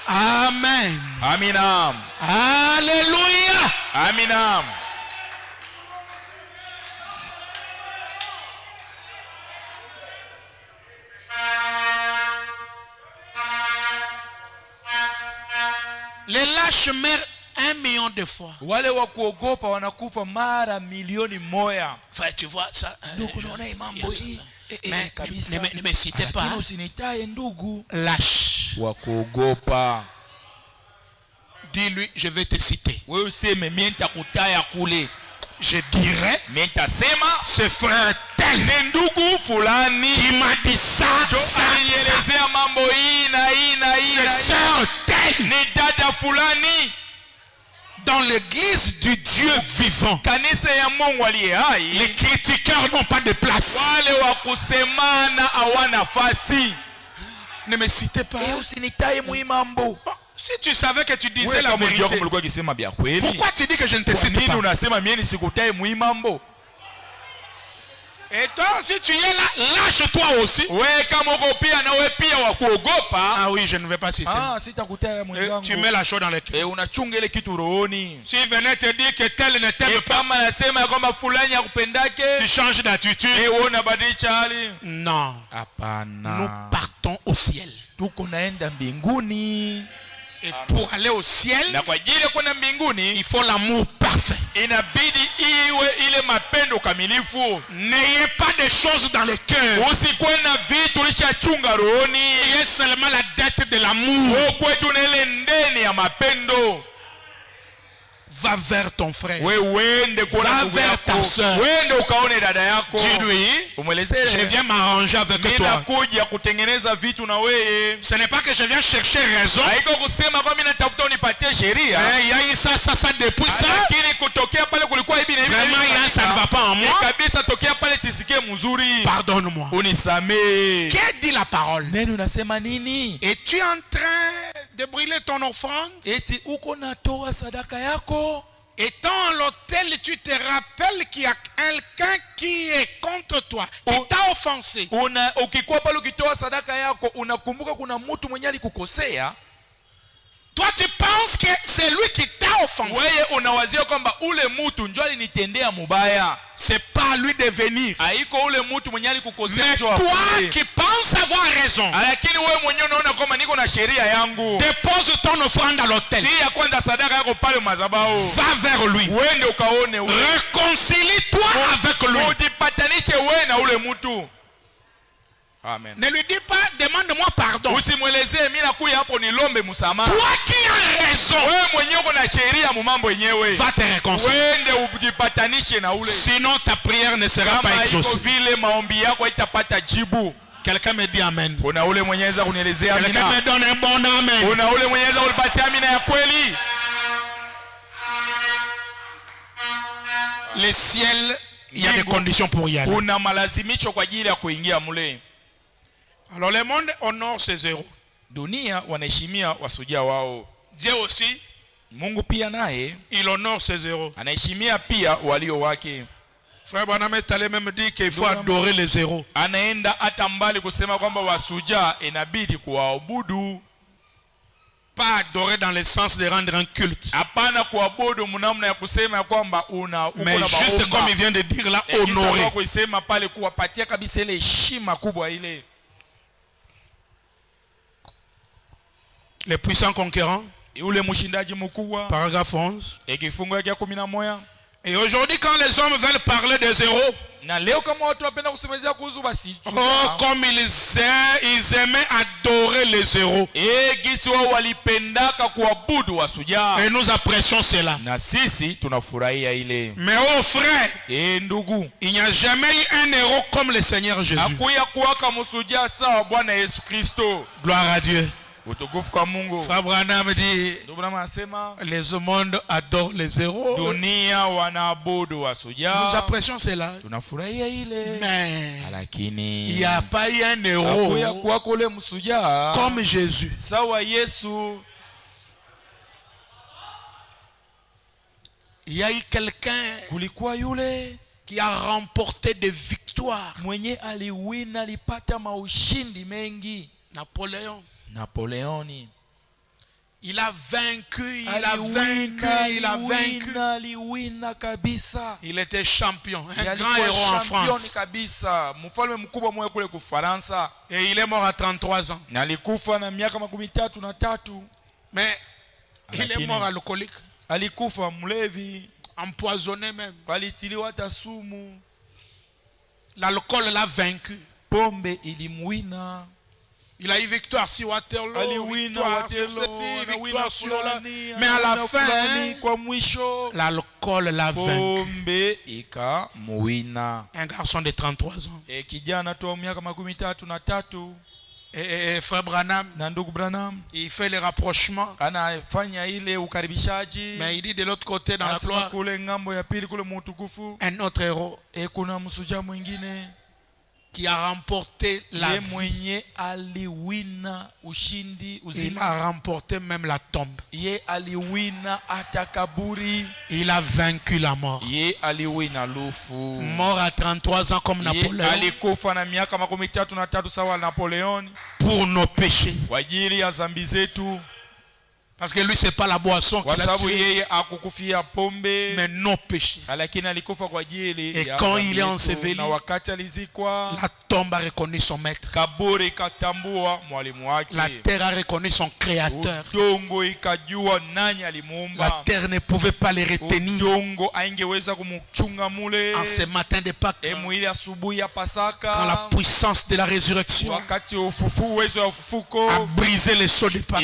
Speaker 3: Amen.
Speaker 2: Amina.
Speaker 3: Alléluia.
Speaker 2: Amina.
Speaker 3: Les lâches meurent 1 million de fois.
Speaker 2: Wale wa kuogopa wanakufa mara milioni moja.
Speaker 3: Frère, tu vois ça?
Speaker 2: Ndugu, naona hii mambo hii.
Speaker 3: Mais
Speaker 2: kabisa.
Speaker 3: ne me citez pas.
Speaker 2: Lakini usinitaye ndugu.
Speaker 3: Lâche.
Speaker 2: Wa kuogopa.
Speaker 3: Dis-lui, je vais te citer.
Speaker 2: Wewe useme mimi nitakutaya kule.
Speaker 3: Je dirais,
Speaker 2: Mimi nitasema
Speaker 3: ce frère tel
Speaker 2: ni ndugu fulani
Speaker 3: qui m'a dit ça, ça.
Speaker 2: alinielezea mambo hii na hii na hii na
Speaker 3: Ce
Speaker 2: hii.
Speaker 3: sœur tel
Speaker 2: Ni dada fulani
Speaker 3: dans l'église du Dieu vivant.
Speaker 2: kanisa ya Mungu aliye hai.
Speaker 3: Les critiqueurs n'ont pas de place.
Speaker 2: Wale wa kusemana hawana nafasi.
Speaker 3: Ne me citez pas.
Speaker 2: Usinitaye mwi mambo.
Speaker 3: Si tu savais que tu disais
Speaker 2: Wewe
Speaker 3: la
Speaker 2: kama unajua
Speaker 3: vérité,
Speaker 2: kama ulikuwa ukisema vya kweli,
Speaker 3: pourquoi tu dis que je ne te
Speaker 2: kwa
Speaker 3: cite
Speaker 2: nini
Speaker 3: pas?
Speaker 2: unasema mimi nisikutaye mwi mambo?
Speaker 3: Et toi, si tu es là, lâche-toi aussi.
Speaker 2: Wewe kama uko pia na wewe pia wa kuogopa.
Speaker 3: Ah oui, je ne vais pas citer.
Speaker 2: Sitakutaya
Speaker 3: Et
Speaker 2: mwenzangu.
Speaker 3: tu mets la chose dans le cœur.
Speaker 2: Unachunga ile kitu rohoni.
Speaker 3: S'il venait te dire que tel ne t'aime pas,
Speaker 2: Kama nasema kwamba fulani hakupendake,
Speaker 3: tu changes d'attitude.
Speaker 2: wewe unabadilisha hali.
Speaker 3: Non.
Speaker 2: Hapana.
Speaker 3: Nous partons au ciel.
Speaker 2: Tuko naenda mbinguni.
Speaker 3: Et pour aller au ciel,
Speaker 2: Na kwa ajili ya kwenda mbinguni
Speaker 3: il faut l'amour parfait.
Speaker 2: inabidi iwe ile mapendo kamilifu.
Speaker 3: N'ayez pas de choses dans le cœur.
Speaker 2: Usikuwe na vitu ulishachunga rohoni.
Speaker 3: Ayez seulement la dette de l'amour.
Speaker 2: Wewe kwetu na ile ndeni ya mapendo.
Speaker 3: Va vers ton frère.
Speaker 2: Va
Speaker 3: vers ta soeur. Dis-lui, je viens m'arranger avec toi. Ce n'est pas que je viens chercher raison. Mais il y a eu ça depuis ça. Vraiment, ça ne va pas en moi. Pardonne-moi. Qu'est-ce dit la parole? Es-tu en train de brûler ton offrande? Étant à l'autel, tu te rappelles qu'il y a quelqu'un qui est contre toi, qui t'a offensé. Toi, tu penses que c'est lui qui t'a offensé. C'est pas à lui de venir. Mais toi qui penses avoir raison, dépose ton offrande à l'autel. Va vers lui. Réconcilie-toi avec lui.
Speaker 2: Amen.
Speaker 3: Ne lui dis pas, demande-moi pardon. Toi qui as raison, va te réconcilier. Sinon ta prière ne sera pas exaucée. Quelqu'un me dit amen. Quelqu'un me donne un bon amen. Le ciel, il y a des conditions pour y aller. Alors le monde honore ses héros. Dieu aussi, il honore ses héros. Frère Branham est allé même dire qu'il faut adorer les héros. Pas adorer dans le sens de rendre un culte. Mais juste comme il vient de dire là, honorer. Les puissants conquérants. Paragraphe 11. Et aujourd'hui, quand les hommes veulent parler des héros, oh, comme ils aimaient adorer les héros. Et nous apprécions cela. Mais oh frère, il n'y a jamais eu un héros comme le Seigneur Jésus. Gloire à Dieu. Frère Branham dit, les mondes adorent les héros. Nous apprécions cela. Mais il n'y a pas eu un héros comme Jésus. Il y a eu quelqu'un qui a remporté des victoires. Napoléon. Il a vaincu, Il était champion, un grand héros en France. Et il est mort à 33 ans. Mais il est mort alcoolique. Empoisonné même. L'alcool l'a vaincu. Il a eu victoire sur Waterloo, victoire sur ceci, victoire sur là. Mais à la fin, l'alcool l'a vaincu. Un garçon de 33 ans. Et frère Branham, il fait le rapprochement. Mais il dit de l'autre côté dans la gloire, un autre héros qui a remporté la vie. Il a remporté même la tombe. Il a vaincu la mort. Mort à 33 ans comme Napoléon. Pour nos péchés. Parce que lui, c'est pas la boisson qu'il a tué, mais nos péchés. Et quand il est enseveli, la tombe a reconnu son maître. La terre a reconnu son créateur. La terre ne pouvait pas les retenir. En ce matin de Pâques, quand la puissance de la résurrection a brisé les sceaux de Pâques,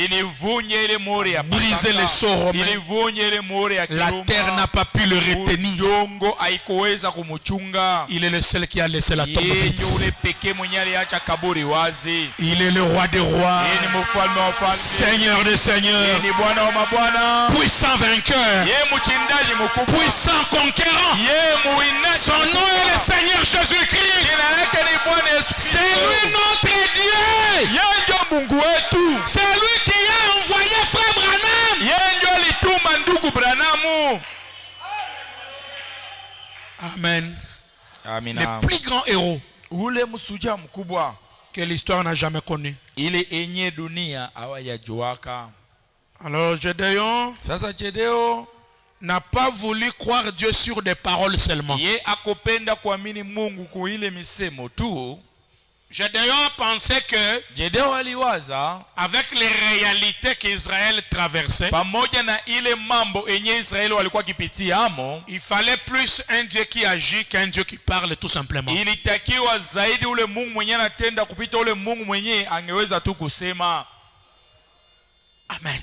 Speaker 3: brisé les sceaux romains. La terre n'a pas pu le retenir. Il est le seul qui a laissé la tombe vide. Il est le roi des rois, Seigneur des seigneurs, puissant vainqueur, puissant conquérant. Son nom est le Seigneur Jésus-Christ. C'est lui notre Dieu. C'est lui qui a envoyé frère Branham. Amen. Le plus grand héros que l'histoire n'a jamais connu. Alors Gédéon n'a pas voulu croire Dieu sur des paroles seulement. Gédéon pensait que avec les réalités qu'Israël traversait, il fallait plus un Dieu qui agit qu'un Dieu qui parle tout simplement. Amen.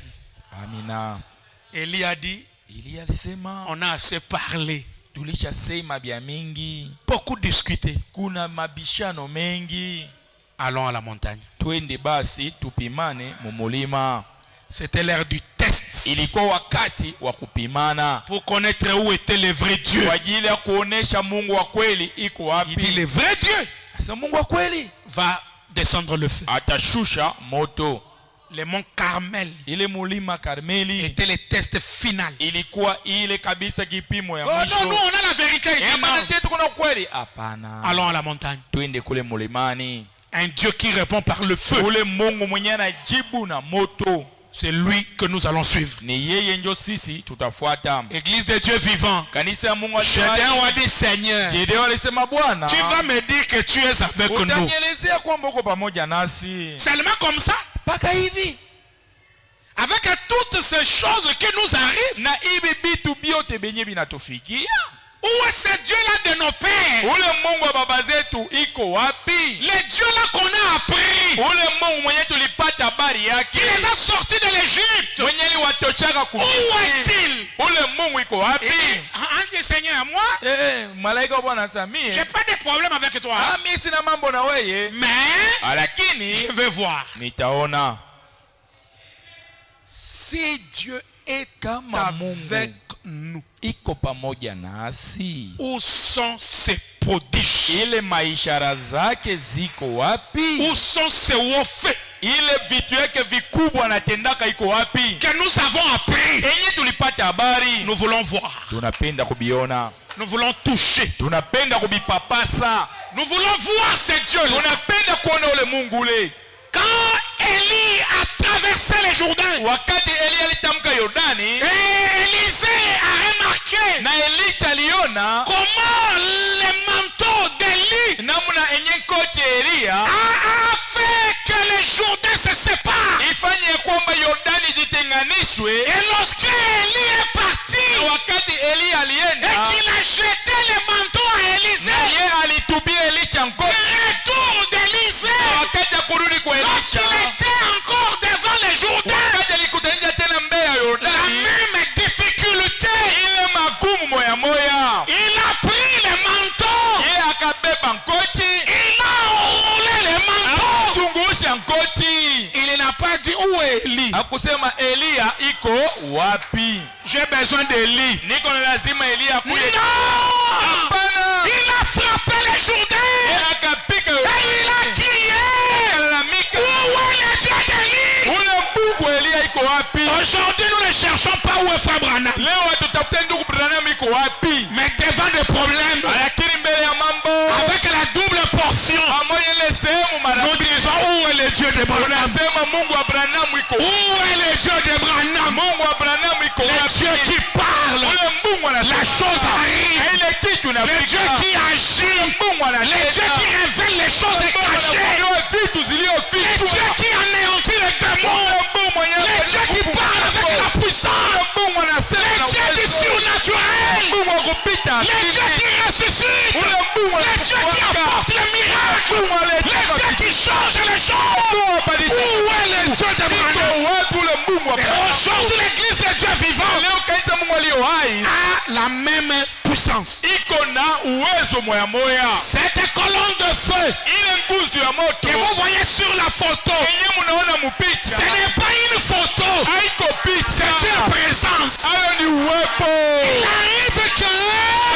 Speaker 2: Amina.
Speaker 3: Élie a dit, on a assez parlé. Beaucoup discuté. Allons à la montagne. C'était l'heure du test. Pour connaître où était le vrai Dieu. Il dit le vrai Dieu va descendre le feu. Le mont Carmel était le test final. Oh non, nous on a la vérité. Allons à la montagne. Un Dieu qui répond par le feu. C'est lui que nous allons suivre. Église de Dieu vivant. Gédéon a dit, Seigneur, tu vas me dire que tu es avec nous. Seulement comme ça. Avec toutes ces choses qui nous arrivent, où est ce Dieu-là de nos pères? Le Dieu-là qu'on a appris, qui les a sortis de l'Égypte, où est-il? Et Seigneur, moi, j'ai pas de problème avec toi, mais je vais voir. Si Dieu est avec nous, où sont ses prodiges? Où sont ses hauts faits que nous avons appris? Nous voulons voir. Nous voulons toucher. Nous voulons voir ce Dieu-là. Quand Élie a traversé le Jourdain, et Élisée a remarqué comment le manteau d'Élie a fait que le Jourdain se sépare. Et lorsqu'Élie est parti et qu'il a jeté le manteau à Élisée, le retour d'Élisée, lorsqu'il était encore devant le Jourdain, la même difficulté, il a pris le manteau, il a enroulé le manteau. Il n'a pas dit où est Élie. J'ai besoin d'Élie. Non, il a frappé le Jourdain et il a crié, où est le Dieu d'Élie? Aujourd'hui nous ne cherchons pas où est frère Branham, mais devant des problèmes, avec la double portion, nous disons où est le Dieu de Branham? Où est le Dieu de Branham? Le Dieu qui parle, la chose arrive. Le Dieu qui agit, le Dieu qui révèle les choses cachées, le Dieu qui anéantit les démons, le Dieu qui parle avec la puissance, le Dieu du surnaturel, le Dieu qui ressuscite, le Dieu qui apporte les miracles, le Dieu qui change les choses. Où est le Dieu de Branham? Et Aujourd'hui, l'église de Dieu vivant
Speaker 2: leo kanisa Mungu aliyo hai
Speaker 3: a la même puissance.
Speaker 2: iko na uwezo moya moya.
Speaker 3: Cette colonne de feu
Speaker 2: Ile nguzo ya moto
Speaker 3: que vous voyez sur la photo,
Speaker 2: yenye munaona mupicha
Speaker 3: ce n'est pas une photo,
Speaker 2: haiko picha,
Speaker 3: c'est une présence.
Speaker 2: hayo ni uwepo.
Speaker 3: Il arrive que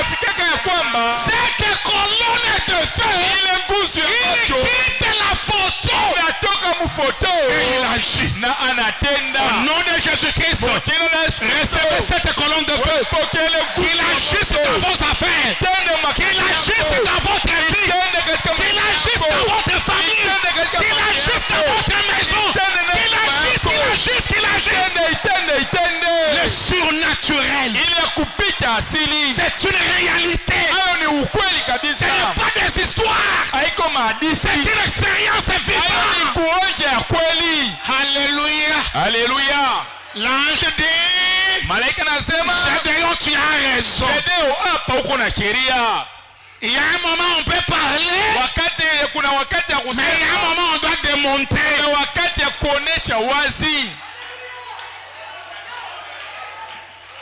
Speaker 2: Afikaka ya kwamba
Speaker 3: cette colonne de feu,
Speaker 2: ile nguzo ya
Speaker 3: il
Speaker 2: moto
Speaker 3: quitte la photo
Speaker 2: inatoka mufoto
Speaker 3: et il agit.
Speaker 2: na anatenda.
Speaker 3: Au nom de Jésus-Christ,
Speaker 2: Jina la Yesu Kristo,
Speaker 3: recevez cette colonne de feu.
Speaker 2: pokea ile nguzo
Speaker 3: Qu'il
Speaker 2: ya
Speaker 3: agisse
Speaker 2: moto.
Speaker 3: dans vos affaires.
Speaker 2: Tende
Speaker 3: Qu'il agisse
Speaker 2: makini
Speaker 3: dans votre vie.
Speaker 2: Tende katika
Speaker 3: Qu'il agisse dans votre famille. Qu'il agisse dans votre maison. Qu'il agisse, qu'il agisse, qu'il agisse.
Speaker 2: Itende.
Speaker 3: Le surnaturel,
Speaker 2: Ile ya kupita asili.
Speaker 3: c'est une réalité.
Speaker 2: Hayo ni ukweli
Speaker 3: Ce
Speaker 2: kabisa.
Speaker 3: n'est pas des histoires.
Speaker 2: Haiko mahadithi.
Speaker 3: C'est une expérience
Speaker 2: Hayo ni
Speaker 3: vivante.
Speaker 2: kuonja ya kweli.
Speaker 3: Alléluia.
Speaker 2: Haleluya.
Speaker 3: L'ange dit,
Speaker 2: Malaika nasema
Speaker 3: Gédéon, tu as raison.
Speaker 2: Gedeo, hapa uko na sheria.
Speaker 3: Il y a un moment on peut parler,
Speaker 2: Kuna wakati ya
Speaker 3: mais il y a un
Speaker 2: kusema,
Speaker 3: moment on doit démonter.
Speaker 2: kuna wakati ya kuonesha wazi.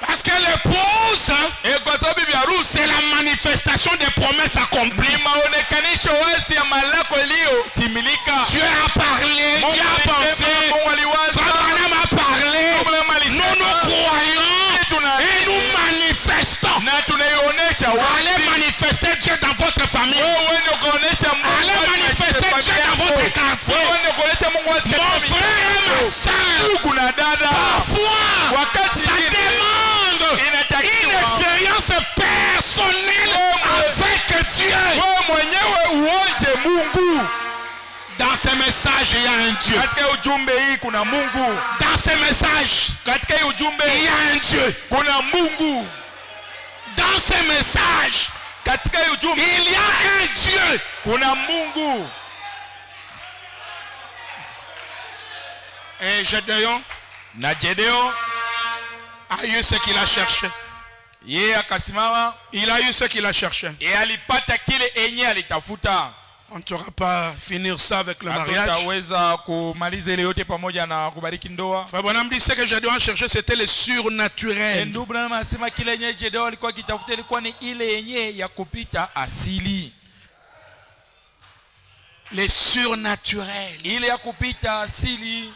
Speaker 3: Parce que l'épouse,
Speaker 2: Kwa sababu bibi harusi
Speaker 3: c'est la manifestation des promesses accomplies.
Speaker 2: ni maonekanisho wazi ya malako iliyotimilika.
Speaker 3: Dieu a parlé,
Speaker 2: Mungu
Speaker 3: Dieu a pensé,
Speaker 2: alisema, Mungu aliwaza,
Speaker 3: Abraham a parlé.
Speaker 2: Abraham alisema,
Speaker 3: Nous nous croyons et nous manifestons.
Speaker 2: na tunaionyesha
Speaker 3: Allez
Speaker 2: wazi.
Speaker 3: manifester Dieu dans votre famille.
Speaker 2: Wewe ndio kuonesha Mungu
Speaker 3: Allez
Speaker 2: wazi
Speaker 3: manifester
Speaker 2: katika
Speaker 3: Dieu
Speaker 2: familia
Speaker 3: dans
Speaker 2: yako.
Speaker 3: votre quartier.
Speaker 2: Wewe ndio kuonesha Mungu wazi katika
Speaker 3: Mon
Speaker 2: familia
Speaker 3: frère et ma
Speaker 2: yako.
Speaker 3: soeur,
Speaker 2: Ndugu na dada,
Speaker 3: parfois,
Speaker 2: wakati
Speaker 3: ça
Speaker 2: mwingine
Speaker 3: demande une
Speaker 2: inatakiwa
Speaker 3: expérience personnelle avec Dieu.
Speaker 2: wewe mwenyewe uonje Mungu.
Speaker 3: Dans ce message, il y a un Dieu.
Speaker 2: Katika ujumbe hii kuna Mungu.
Speaker 3: Dans ce message,
Speaker 2: Katika hii ujumbe
Speaker 3: il y a un Dieu.
Speaker 2: kuna Mungu.
Speaker 3: Dans ce message,
Speaker 2: Katika hii ujumbe
Speaker 3: il y a un Dieu.
Speaker 2: kuna Mungu.
Speaker 3: Et Gédéon
Speaker 2: Na Gedeo
Speaker 3: a eu ce qu'il a cherché.
Speaker 2: yeye akasimama,
Speaker 3: Il a eu ce qu'il a cherché.
Speaker 2: alipata kile enye alitafuta.
Speaker 3: On ne saura pas finir ça avec le mariage.
Speaker 2: Hatutaweza kumaliza ile yote pamoja na kubariki ndoa.
Speaker 3: Frère Branham dit ce que Gédéon a cherché, c'était le surnaturel.
Speaker 2: Ndugu Branham anasema kile yenye Gedeo alikuwa akitafuta ilikuwa ni ile yenye ya kupita asili.
Speaker 3: Le surnaturel.
Speaker 2: Ile ya kupita asili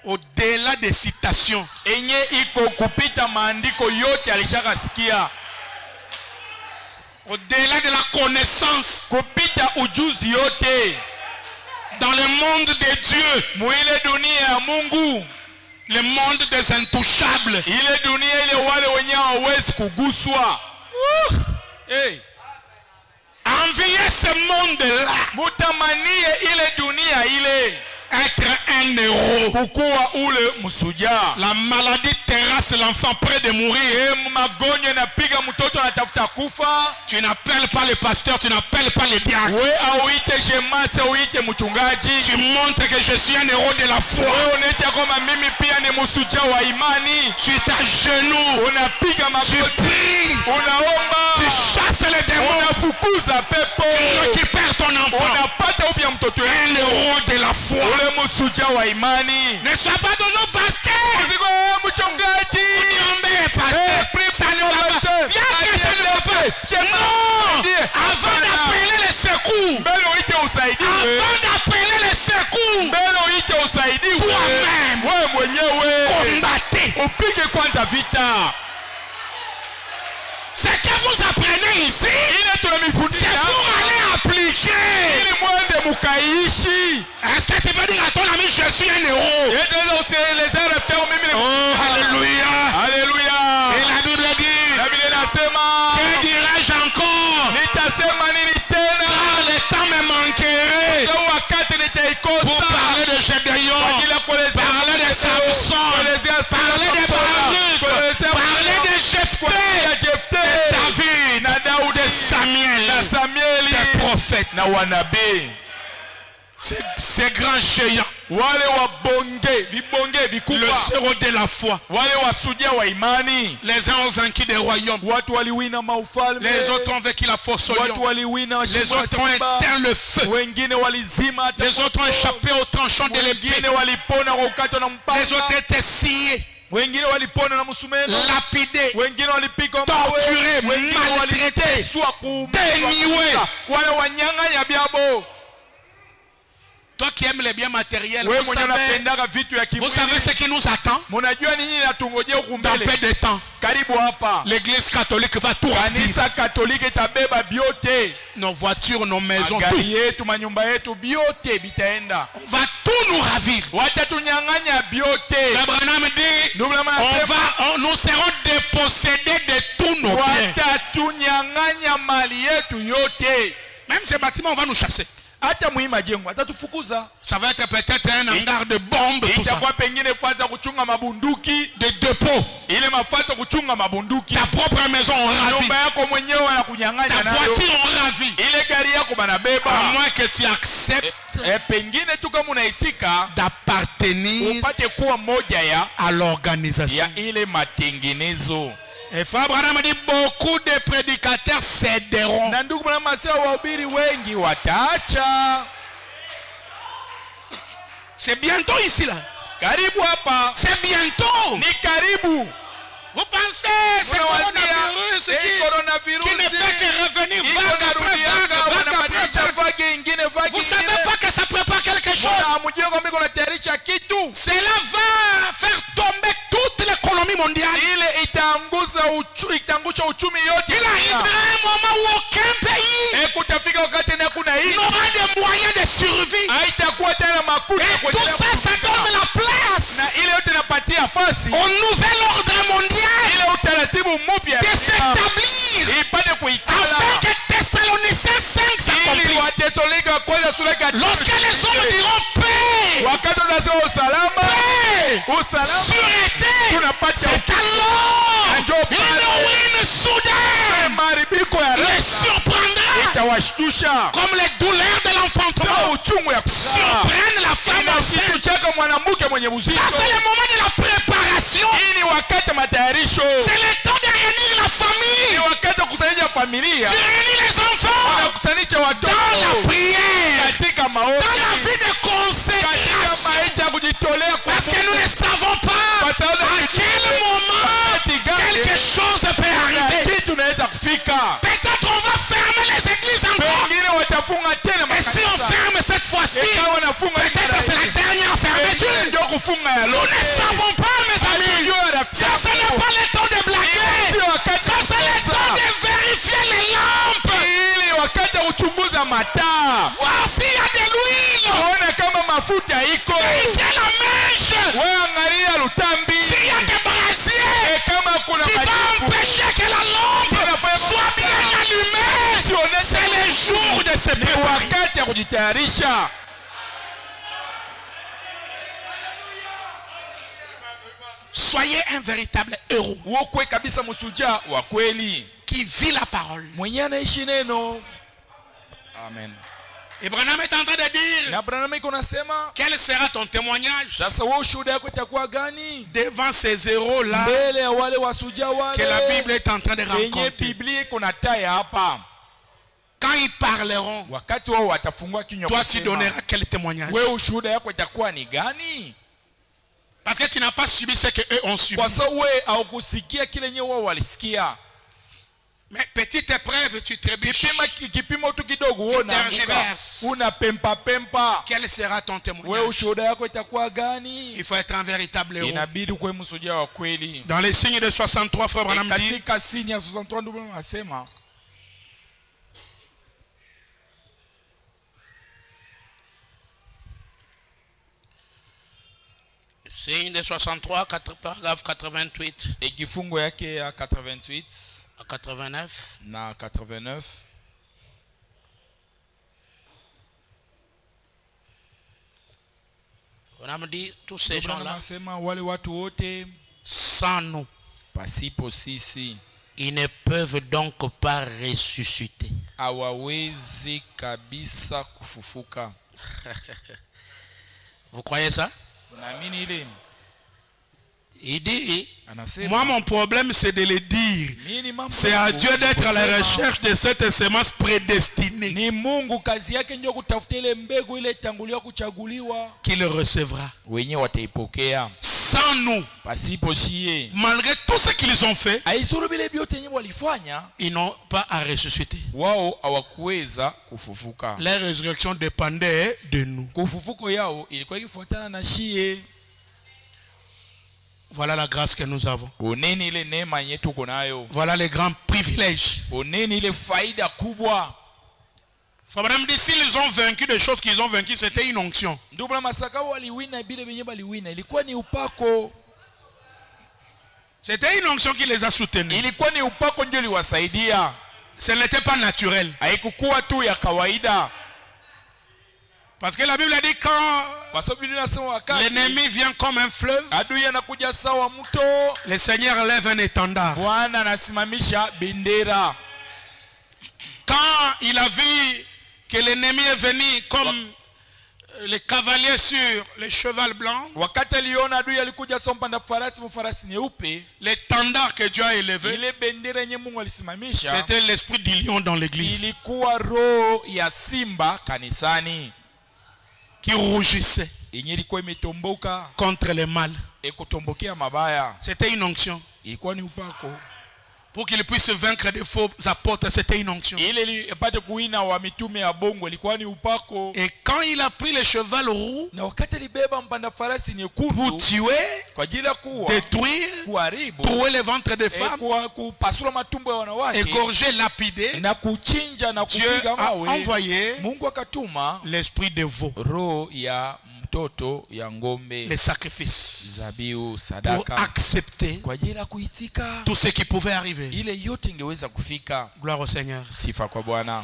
Speaker 3: Au-delà des citations.
Speaker 2: enye iko kupita maandiko yote alishakasikia.
Speaker 3: Au-delà de la connaissance.
Speaker 2: Kupita ujuzi yote.
Speaker 3: Dans le monde de Dieu.
Speaker 2: Mwile dunia ya Mungu.
Speaker 3: Le monde des intouchables.
Speaker 2: Ile dunia ile wale wenye hawawezi kuguswa. Hey.
Speaker 3: Enviez ce monde-là.
Speaker 2: Mutamanie ile dunia ile.
Speaker 3: Être un héros.
Speaker 2: Kukuwa ule msuja.
Speaker 3: La maladie terrasse l'enfant près de mourir.
Speaker 2: Magonjwa napiga mtoto anatafuta kufa.
Speaker 3: Tu n'appelles pas le pasteur, tu n'appelles pas le diacre.
Speaker 2: We auite shemasi, auite mchungaji.
Speaker 3: Tu montres que je suis un héros de la foi.
Speaker 2: Wewe unaita kwamba mimi pia ni msuja wa imani.
Speaker 3: Tu t'agenouilles.
Speaker 2: Unapiga magoti.
Speaker 3: Tu pries.
Speaker 2: Unaomba.
Speaker 3: Tu chasses les démons.
Speaker 2: Unafukuza pepo.
Speaker 3: Tu récupères ton enfant.
Speaker 2: Unapata upya mtoto wako.
Speaker 3: Un héros de la foi.
Speaker 2: Ule msuja wa imani.
Speaker 3: Ne sois pas toujours pasteur.
Speaker 2: Usiko mchungaji.
Speaker 3: Niombe pasteur. Ça ne va pas. Diacre, ça ne va pas. Non. Avant d'appeler les secours.
Speaker 2: Mbele uite usaidiwe.
Speaker 3: Avant d'appeler les secours.
Speaker 2: Mbele uite usaidiwe.
Speaker 3: Toi-même.
Speaker 2: Wewe mwenyewe.
Speaker 3: Combattez.
Speaker 2: Upige kwanza vita.
Speaker 3: Ce que vous apprenez ici,
Speaker 2: Ile tunamifundisha
Speaker 3: c'est pour aller appliquer.
Speaker 2: ili mwende mukaishi.
Speaker 3: Est-ce que tu peux dire à ton ami, je suis un héros?
Speaker 2: Yeye usielezea rafiki yako mimi ni
Speaker 3: Oh, alléluia.
Speaker 2: Haleluya.
Speaker 3: Et la Bible dit,
Speaker 2: Na Biblia inasema,
Speaker 3: que dirais-je encore?
Speaker 2: nitasema nini tena?
Speaker 3: Car le temps me manquerait
Speaker 2: Kwa wakati
Speaker 3: pour
Speaker 2: nitaikosa.
Speaker 3: parler de Gédéon, parler de Samson, parler de Baruch, parler de Jephthé, de David,
Speaker 2: na Daudi,
Speaker 3: de Samuel,
Speaker 2: na Samueli,
Speaker 3: des prophètes.
Speaker 2: na wanabii.
Speaker 3: Ces grands géants
Speaker 2: Wale vibonge
Speaker 3: le
Speaker 2: vikubwa.
Speaker 3: zéro de la foi.
Speaker 2: Wale wasuja wa imani.
Speaker 3: Les uns ont vaincu des royaumes.
Speaker 2: Watu waliwina maufalme.
Speaker 3: Les autres ont vaincu la force au lion.
Speaker 2: Watu waliwina
Speaker 3: Les autres ont éteint le feu.
Speaker 2: wengine walizima hata
Speaker 3: Les autres ont échappé au tranchant de l'épée.
Speaker 2: wengine walipona kwa ukatwa na mpanga.
Speaker 3: Les autres étaient sciés,
Speaker 2: Wengine walipona na msumeno.
Speaker 3: lapidés,
Speaker 2: Wengine walipigwa
Speaker 3: torturés,
Speaker 2: wengine
Speaker 3: maltraités,
Speaker 2: waliteswa
Speaker 3: déniwés.
Speaker 2: wale wanyang'anya byabo.
Speaker 3: Toi qui aimes les biens matériels,
Speaker 2: Wewe
Speaker 3: vous
Speaker 2: mwenye
Speaker 3: savez,
Speaker 2: unapendaka vitu ya
Speaker 3: vous savez
Speaker 2: kimwili.
Speaker 3: ce qui nous attend
Speaker 2: Mnajua nini natungojea huku
Speaker 3: dans peu
Speaker 2: mbele?
Speaker 3: de temps.
Speaker 2: Karibu hapa.
Speaker 3: L'église catholique va tout ravir.
Speaker 2: Kanisa Katoliki itabeba byote.
Speaker 3: Nos voitures, nos maisons,
Speaker 2: Magari
Speaker 3: tout.
Speaker 2: yetu, manyumba yetu byote bitaenda.
Speaker 3: On va tout nous ravir.
Speaker 2: Watatunyang'anya byote.
Speaker 3: Abraham dit,
Speaker 2: Ndugu na
Speaker 3: nous serons dépossédés de tous nos biens.
Speaker 2: watatunyang'anya mali yetu yote.
Speaker 3: Même ces bâtiments, on va nous chasser.
Speaker 2: Hata muhimu jengo atatufukuza.
Speaker 3: Ça va être peut-être un hangar de bombes, tout ça.
Speaker 2: Itakuwa pengine faza kuchunga mabunduki,
Speaker 3: De dépôts.
Speaker 2: ile mafaza kuchunga mabunduki.
Speaker 3: Ta propre maison, on ravit.
Speaker 2: Nyumba yako mwenyewe wanakunyang'anya
Speaker 3: Ta
Speaker 2: nayo.
Speaker 3: voiture, on ravit.
Speaker 2: Ile gari yako banabeba.
Speaker 3: À moins que tu acceptes
Speaker 2: Pengine tu kama unaitika
Speaker 3: d'appartenir
Speaker 2: upate kuwa moja
Speaker 3: à l'organisation.
Speaker 2: ya ile matengenezo.
Speaker 3: Et Frère Branham dit, beaucoup de prédicateurs céderont.
Speaker 2: Na ndugu na masema wahubiri wengi wataacha.
Speaker 3: C'est bientôt ici là.
Speaker 2: Karibu hapa.
Speaker 3: C'est bientôt.
Speaker 2: Ni karibu.
Speaker 3: Vous pensez, c'est
Speaker 2: Unawazia,
Speaker 3: coronavirus qui ne fait que revenir
Speaker 2: iko
Speaker 3: vague après
Speaker 2: narudianga,
Speaker 3: vague, vague
Speaker 2: wanabadilisha
Speaker 3: après vague.
Speaker 2: vague ingine, vague
Speaker 3: Vous savez
Speaker 2: ingine.
Speaker 3: pas que ça prépare quelque chose.
Speaker 2: Hamjui kwamba iko natayarisha kitu.
Speaker 3: Cela va faire tomber toute l'économie mondiale.
Speaker 2: Ile itaangusha uchumi yote.
Speaker 3: Il arrivera un moment où aucun pays
Speaker 2: Kutafika wakati na kuna hii.
Speaker 3: n'aura des moyens de survie.
Speaker 2: Haitakuwa tena makuta
Speaker 3: Et
Speaker 2: kwa
Speaker 3: tout
Speaker 2: ajili ya
Speaker 3: ça, ça
Speaker 2: kutumika.
Speaker 3: donne la place
Speaker 2: Na ile yote inapatia fasi
Speaker 3: au nouvel ordre mondial
Speaker 2: ile utaratibu mpya
Speaker 3: de s'établir
Speaker 2: ipate kuikala
Speaker 3: afin que Thessaloniciens 5
Speaker 2: ili
Speaker 3: s'accomplisse.
Speaker 2: Wathesalonike kwanza sura ya
Speaker 3: Lorsque les hommes diront paix,
Speaker 2: wakati unasema usalama
Speaker 3: paix,
Speaker 2: usalama
Speaker 3: sûreté,
Speaker 2: tunapata
Speaker 3: c'est alors
Speaker 2: Ndio
Speaker 3: une
Speaker 2: pale.
Speaker 3: ruine soudaine
Speaker 2: maharibiko ya
Speaker 3: les
Speaker 2: rasa
Speaker 3: surprendra
Speaker 2: itawashtusha
Speaker 3: comme les douleurs de l'enfantement
Speaker 2: kama uchungu ya kuzaa
Speaker 3: surprennent la femme enceinte.
Speaker 2: inashituchaka mwanamke mwenye uzito.
Speaker 3: Ça, c'est le moment de la préparation.
Speaker 2: Hii ni wakati wa matayarisho,
Speaker 3: C'est le temps de réunir la
Speaker 2: ni
Speaker 3: famille,
Speaker 2: wakati wa kukusanyisha familia,
Speaker 3: de réunir les enfants
Speaker 2: kukusanyisha
Speaker 3: dans la
Speaker 2: watoto
Speaker 3: prière,
Speaker 2: katika maombi,
Speaker 3: dans la vie de
Speaker 2: katika
Speaker 3: consécration.
Speaker 2: maisha ya kujitolea kwa
Speaker 3: Parce que nous ne savons pas
Speaker 2: Kwa sababu
Speaker 3: à quel moment
Speaker 2: wakati gani
Speaker 3: quelque chose peut arriver.
Speaker 2: kitu inaweza kufika.
Speaker 3: Peut-être on va fermer les églises encore.
Speaker 2: Pengine watafunga tena
Speaker 3: Et si on
Speaker 2: makanisa.
Speaker 3: ferme cette fois-ci,
Speaker 2: Ikawa wanafunga hii
Speaker 3: peut-être
Speaker 2: mara
Speaker 3: c'est la
Speaker 2: hii.
Speaker 3: dernière fermeture.
Speaker 2: Ndio kufunga ya
Speaker 3: Nous
Speaker 2: lote.
Speaker 3: ne savons pas, mes amis.
Speaker 2: Hatujui rafiki
Speaker 3: Ça, ce n'est
Speaker 2: yangu.
Speaker 3: pas le temps de blaguer.
Speaker 2: Sio wakati
Speaker 3: Ça,
Speaker 2: wa
Speaker 3: c'est le
Speaker 2: kucheza.
Speaker 3: temps de vérifier les lampes.
Speaker 2: Ili wakati wa kuchunguza mataa,
Speaker 3: Voir s'il y a de l'huile.
Speaker 2: kuona kama mafuta iko.
Speaker 3: Vérifier la mèche.
Speaker 2: Wewe angalia lutambi,
Speaker 3: S'il y a des brasiers
Speaker 2: kama kuna
Speaker 3: qui va
Speaker 2: majivu.
Speaker 3: empêcher que la lampe soit bien allumée. C'est le jour de se
Speaker 2: Ni
Speaker 3: préparer.
Speaker 2: wakati ya kujitayarisha.
Speaker 3: Soyez un véritable héros
Speaker 2: Uokwe kabisa msuja wa kweli
Speaker 3: qui vit la parole.
Speaker 2: mwenye anaishi neno. Amen.
Speaker 3: Et Branham est en train de dire,
Speaker 2: Na Branham iko nasema
Speaker 3: quel sera ton témoignage
Speaker 2: sasa wewe ushuhuda yako itakuwa gani
Speaker 3: devant ces héros-là
Speaker 2: mbele ya wale wasuja
Speaker 3: que la
Speaker 2: wale
Speaker 3: Bible est en train de
Speaker 2: yenye
Speaker 3: rencontrer.
Speaker 2: Biblia iko na taya hapa.
Speaker 3: Quand ils parleront,
Speaker 2: Wakati wao watafungua kinywa
Speaker 3: toi tu
Speaker 2: kusema,
Speaker 3: donneras quel témoignage?
Speaker 2: wewe ushuhuda yako itakuwa ni gani?
Speaker 3: Parce que tu n'as pas subi ce qu'eux ont subi.
Speaker 2: Kwa sababu wewe haukusikia kile yenyewe wao walisikia.
Speaker 3: Mais petite épreuve, tu trébuches.
Speaker 2: Kipimo tu kidogo wewe unaanguka.
Speaker 3: tergiverses.
Speaker 2: Una pempa.
Speaker 3: Quel sera ton
Speaker 2: Wewe
Speaker 3: témoignage?
Speaker 2: ushuhuda yako itakuwa gani?
Speaker 3: Il faut être un véritable héros.
Speaker 2: Inabidi kuwe msuja wa kweli.
Speaker 3: Dans les signes de 63, Frère Branham dit,
Speaker 2: Katika sinya 63 ndio anasema
Speaker 3: signe de 63, paragraphe 88
Speaker 2: kifungo yake ya 88
Speaker 3: à 89.
Speaker 2: na 89.
Speaker 3: On a dit tous ces gens-là,
Speaker 2: Anasema wale watu wote
Speaker 3: sans nous,
Speaker 2: pasipo sisi
Speaker 3: ils ne peuvent donc pas ressusciter.
Speaker 2: hawawezi kabisa kufufuka.
Speaker 3: Vous croyez ça?
Speaker 2: Unaamini ile?
Speaker 3: Il dit,
Speaker 2: Anasema,
Speaker 3: moi mon problème c'est de le dire.
Speaker 2: Mimi mambo
Speaker 3: C'est à
Speaker 2: yangu
Speaker 3: Dieu d'être à la
Speaker 2: kusema,
Speaker 3: recherche de cette semence prédestinée
Speaker 2: ni Mungu kazi yake ndio kutafuta ile mbegu ile itanguliwa kuchaguliwa.
Speaker 3: qui le recevra.
Speaker 2: Wenyewe wataipokea.
Speaker 3: Sans nous,
Speaker 2: Pasipo shie.
Speaker 3: malgré tout ce qu'ils ont fait,
Speaker 2: Haizuru bile biote yenyewe walifanya,
Speaker 3: ils n'ont pas à ressusciter.
Speaker 2: wao hawakuweza kufufuka.
Speaker 3: Leur résurrection dépendait de nous.
Speaker 2: Kufufuko yao ilikuwa ikifuatana na shie.
Speaker 3: Voilà la grâce que nous avons.
Speaker 2: Oneni ile neema yetu kunayo.
Speaker 3: Voilà les grands privilèges.
Speaker 2: Oneni ile faida kubwa.
Speaker 3: Fabraham dit, s'ils ont vaincu des choses qu'ils ont vaincues, c'était une onction.
Speaker 2: Ndubula masaka waliwina bile benye baliwina ilikuwa ni upako.
Speaker 3: C'était une onction qui les a soutenus.
Speaker 2: Ilikuwa ni upako ndio liwasaidia.
Speaker 3: Ce n'était pas naturel.
Speaker 2: Haikukuwa tu ya kawaida.
Speaker 3: Parce que la Bible a dit quand l'ennemi vient comme un fleuve,
Speaker 2: adui anakuja sawa mto,
Speaker 3: le Seigneur lève un étendard.
Speaker 2: Bwana anasimamisha bendera.
Speaker 3: Quand il a vu que l'ennemi est venu comme les cavaliers sur le cheval blanc,
Speaker 2: Wakati aliona adui alikuja sawa mpanda farasi mfarasi nyeupe,
Speaker 3: l'étendard que Dieu a élevé,
Speaker 2: ile bendera yenye Mungu alisimamisha,
Speaker 3: c'était l'esprit du lion dans l'église
Speaker 2: ilikuwa roho ya simba kanisani.
Speaker 3: qui rougissait
Speaker 2: Yenye ilikuwa imetomboka
Speaker 3: contre le mal.
Speaker 2: ekutombokea mabaya.
Speaker 3: C'était une onction.
Speaker 2: Ilikuwa ni upako.
Speaker 3: Pour qu'il puisse vaincre des faux apôtres, c'était une onction.
Speaker 2: Ile ipate kuina wa mitume ya bongo ilikuwa ni upako.
Speaker 3: Et quand il a pris le cheval roux
Speaker 2: Na wakati alibeba mpanda farasi
Speaker 3: pour
Speaker 2: nyekundu
Speaker 3: tuer,
Speaker 2: kwa ajili ya kuua,
Speaker 3: détruire,
Speaker 2: kuharibu,
Speaker 3: trouer les ventres des femmes,
Speaker 2: kupasula matumbo ya wanawake,
Speaker 3: égorger, lapider,
Speaker 2: na kuchinja na
Speaker 3: Dieu
Speaker 2: kupiga
Speaker 3: a
Speaker 2: mawe,
Speaker 3: envoyé
Speaker 2: Mungu akatuma
Speaker 3: l'esprit de veau,
Speaker 2: roho ya mtoto ya ngombe,
Speaker 3: les sacrifices,
Speaker 2: zabiu,
Speaker 3: pour
Speaker 2: sadaka,
Speaker 3: accepter
Speaker 2: kwa ajili ya kuitika
Speaker 3: tout ce qui pouvait arriver.
Speaker 2: ile yote ingeweza kufika.
Speaker 3: Gloire au Seigneur.
Speaker 2: Sifa kwa Bwana.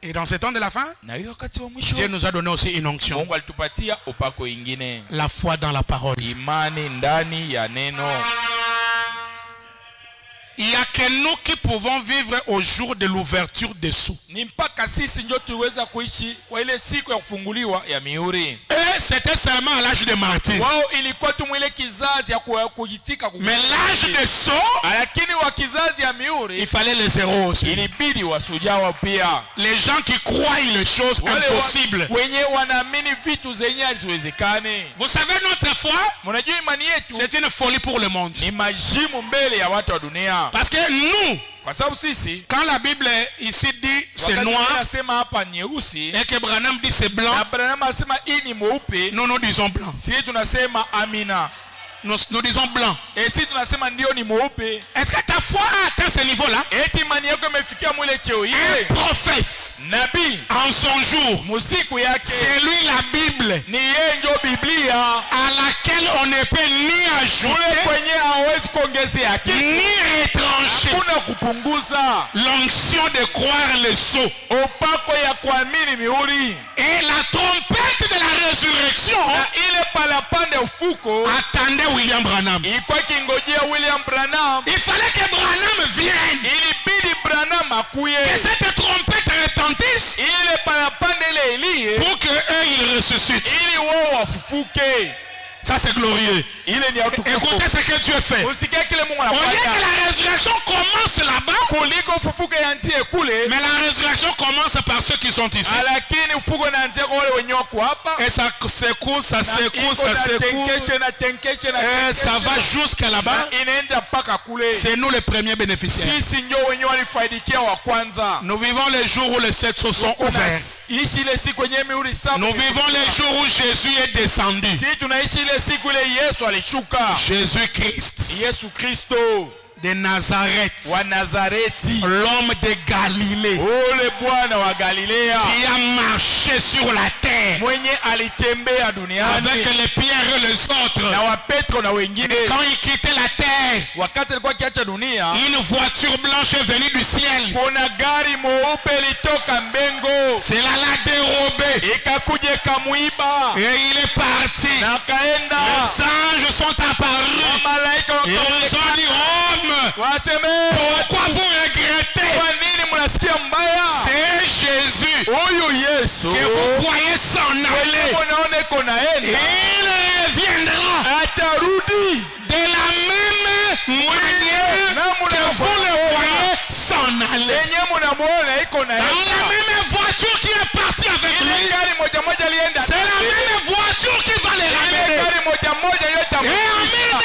Speaker 3: Et dans ce temps de la fin,
Speaker 2: Na hiyo wakati wa mwisho
Speaker 3: Dieu nous a donné aussi une onction.
Speaker 2: Mungu alitupatia upako ingine,
Speaker 3: La foi dans la parole.
Speaker 2: imani ndani ya neno.
Speaker 3: Il n'y a que nous qui pouvons vivre au jour de l'ouverture des sceaux.
Speaker 2: Ni mpaka sisi ndio tuweza kuishi kwa ile siku ya kufunguliwa ya mihuri.
Speaker 3: Et c'était seulement à l'âge de Martyr.
Speaker 2: Wao ilikuwa tu mwile kizazi ya kujitika
Speaker 3: Mais l'âge des sceaux,
Speaker 2: lakini wa kizazi ya mihuri
Speaker 3: il fallait les héros aussi.
Speaker 2: ilibidi wasujawa pia.
Speaker 3: Les gens qui croient les choses impossibles.
Speaker 2: Wenye wanaamini vitu zenye haziwezekane.
Speaker 3: Vous savez, notre foi,
Speaker 2: Mnajua imani yetu
Speaker 3: c'est une folie pour le monde.
Speaker 2: ni majimu mbele ya watu wa dunia.
Speaker 3: Parce que nous,
Speaker 2: Kwa sababu sisi
Speaker 3: quand la Bible ici dit c'est noir,
Speaker 2: anasema hapa nyeusi
Speaker 3: et que Branham dit c'est blanc,
Speaker 2: na Branham anasema hii ni mweupe,
Speaker 3: nous nous disons blanc.
Speaker 2: sisi tunasema amina.
Speaker 3: Nous disons blanc.
Speaker 2: Et sisi tunasema ndio ni mweupe.
Speaker 3: Est-ce que ta foi a atteint ce niveau-là?
Speaker 2: Eti imani yako imefikia mwile cheo ile.
Speaker 3: Un prophète,
Speaker 2: Nabii
Speaker 3: en son jour,
Speaker 2: musiku yake
Speaker 3: c'est lui la Bible
Speaker 2: ni yeye ndio Biblia
Speaker 3: à laquelle on ne peut ni
Speaker 2: ule
Speaker 3: ajouter
Speaker 2: kwenye hawezi kuongezea kitu,
Speaker 3: ni étranger.
Speaker 2: hakuna kupunguza.
Speaker 3: L'onction de croire les sceaux.
Speaker 2: Upako ya kuamini mihuri
Speaker 3: Et la trompette de la résurrection
Speaker 2: na ile palapande ufuko
Speaker 3: attendait William Branham.
Speaker 2: ilikuwa kingojea William Branham.
Speaker 3: Il fallait que Branham vienne,
Speaker 2: Ilibidi Branham
Speaker 3: que
Speaker 2: akuye
Speaker 3: cette trompette retentisse
Speaker 2: ile palapande ile ilie
Speaker 3: pour que eux ils ressuscitent.
Speaker 2: ili wao wafufuke.
Speaker 3: Ça c'est glorieux.
Speaker 2: Ile ni utukufu.
Speaker 3: Écoutez ce que Dieu fait.
Speaker 2: Usikie kile Mungu
Speaker 3: Au lieu que
Speaker 2: anafanya.
Speaker 3: la résurrection commence là-bas,
Speaker 2: Kuliko ufufuke yantie kule,
Speaker 3: mais la résurrection commence par ceux qui sont ici.
Speaker 2: lakini ufuko naanzia kwa wale wenye wako hapa.
Speaker 3: Et ça secoue, ça secoue, ça
Speaker 2: Na
Speaker 3: secoue.
Speaker 2: tenkeshe na tenkeshe na
Speaker 3: Et ça va
Speaker 2: tenkeshe.
Speaker 3: jusqu'à là-bas.
Speaker 2: Na inaenda mpaka kule.
Speaker 3: C'est nous les premiers bénéficiaires.
Speaker 2: Sisi ndio wenye walifaidikia wa kwanza.
Speaker 3: Nous vivons les jours où les sept sceaux sont ouverts.
Speaker 2: Ishi ile siku yenye mihuri saba.
Speaker 3: Nous vivons les jours où Jésus est descendu.
Speaker 2: Sisi tunaishi ile siku ile Yesu alishuka.
Speaker 3: Jésus-Christ
Speaker 2: Yesu Kristo
Speaker 3: de Nazareth,
Speaker 2: wa Nazareti,
Speaker 3: l'homme de Galilée,
Speaker 2: ule Bwana wa Galilea
Speaker 3: qui a marché sur la terre
Speaker 2: mwenye alitembea duniani
Speaker 3: avec les pierres et les autres.
Speaker 2: na wa Petro na wengine.
Speaker 3: Quand il quittait la terre,
Speaker 2: Wakati alikuwa akiacha dunia,
Speaker 3: une voiture blanche est venue du ciel.
Speaker 2: kuna gari mweupe litoka mbengo
Speaker 3: Cela l'a dérobé
Speaker 2: ikakuja ikamuiba
Speaker 3: et il est parti.
Speaker 2: na akaenda.
Speaker 3: Les anges sont apparus.
Speaker 2: Malaika
Speaker 3: Ils ont dit, homme,
Speaker 2: waseme,
Speaker 3: pourquoi vous regrettez?
Speaker 2: kwa nini mnasikia mbaya?
Speaker 3: C'est Jésus
Speaker 2: Huyu Yesu
Speaker 3: que vous voyez s'en aller.
Speaker 2: unaona iko naenda,
Speaker 3: Il revient
Speaker 2: leo na
Speaker 3: Dans la même voiture qui est partie avec lui,
Speaker 2: gari moja moja lienda.
Speaker 3: c'est la même voiture qui va les ramener.
Speaker 2: Gari moja moja yote.
Speaker 3: Et en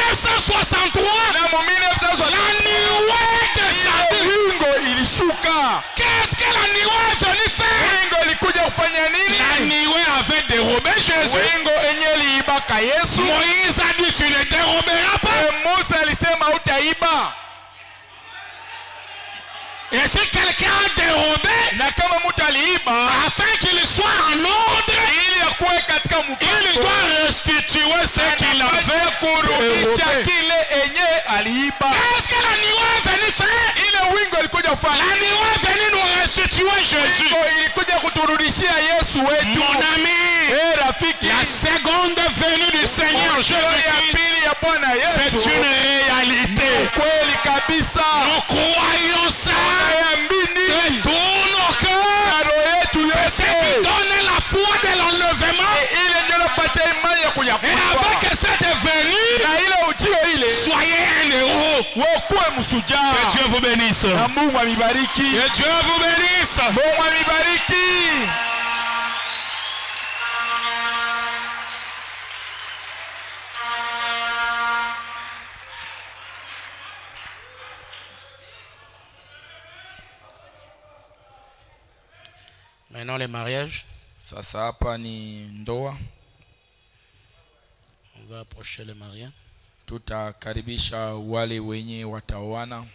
Speaker 3: 1963,
Speaker 2: na mu 1960
Speaker 3: la nuée descendue.
Speaker 2: wingo ilishuka.
Speaker 3: Qu'est-ce que la nuée est venue faire?
Speaker 2: Wingo ilikuja kufanya nini?
Speaker 3: La nuée avait dérobé Jésus.
Speaker 2: Wingo enye liibaka Yesu.
Speaker 3: Moïse a dit tu ne déroberas pas.
Speaker 2: Musa alisema utaiba.
Speaker 3: Et si quelqu'un a dérobé,
Speaker 2: na kama mtu aliiba,
Speaker 3: afin qu'il soit en ordre,
Speaker 2: ili akuwe katika
Speaker 3: il
Speaker 2: mpango,
Speaker 3: doit restituer ce qu'il avait
Speaker 2: kurudisha
Speaker 3: dérobé.
Speaker 2: kile enye aliiba.
Speaker 3: Qu'est-ce que la nuée est venue faire?
Speaker 2: Ile wingo ilikuja kufanya.
Speaker 3: La nuée est venue nous restituer Jésus.
Speaker 2: Wingo ilikuja kuturudishia Yesu wetu.
Speaker 3: Mon ami,
Speaker 2: rafiki,
Speaker 3: la seconde venue du Seigneur Jésus-Christ,
Speaker 2: pili ya Bwana
Speaker 3: c'est
Speaker 2: Yesu
Speaker 3: une réalité.
Speaker 2: kweli kabisa.
Speaker 3: Nous croyons ça de tous nos cœurs. C'est ce qui donne la foi de l'enlèvement.
Speaker 2: Ile ndio inapatia imani ya
Speaker 3: Et
Speaker 2: kunyakuliwa.
Speaker 3: avec cette venue,
Speaker 2: Na ile ujio ile,
Speaker 3: soyez un héros.
Speaker 2: wokuwe msujaa.
Speaker 3: Que Dieu vous bénisse.
Speaker 2: Na Mungu amibariki.
Speaker 3: Que Dieu vous bénisse.
Speaker 2: Mungu amibariki.
Speaker 3: Maintenant le mariage.
Speaker 2: Sasa hapa ni ndoa.
Speaker 3: On va approcher le mariage.
Speaker 2: Tutakaribisha wale wenye wataoana.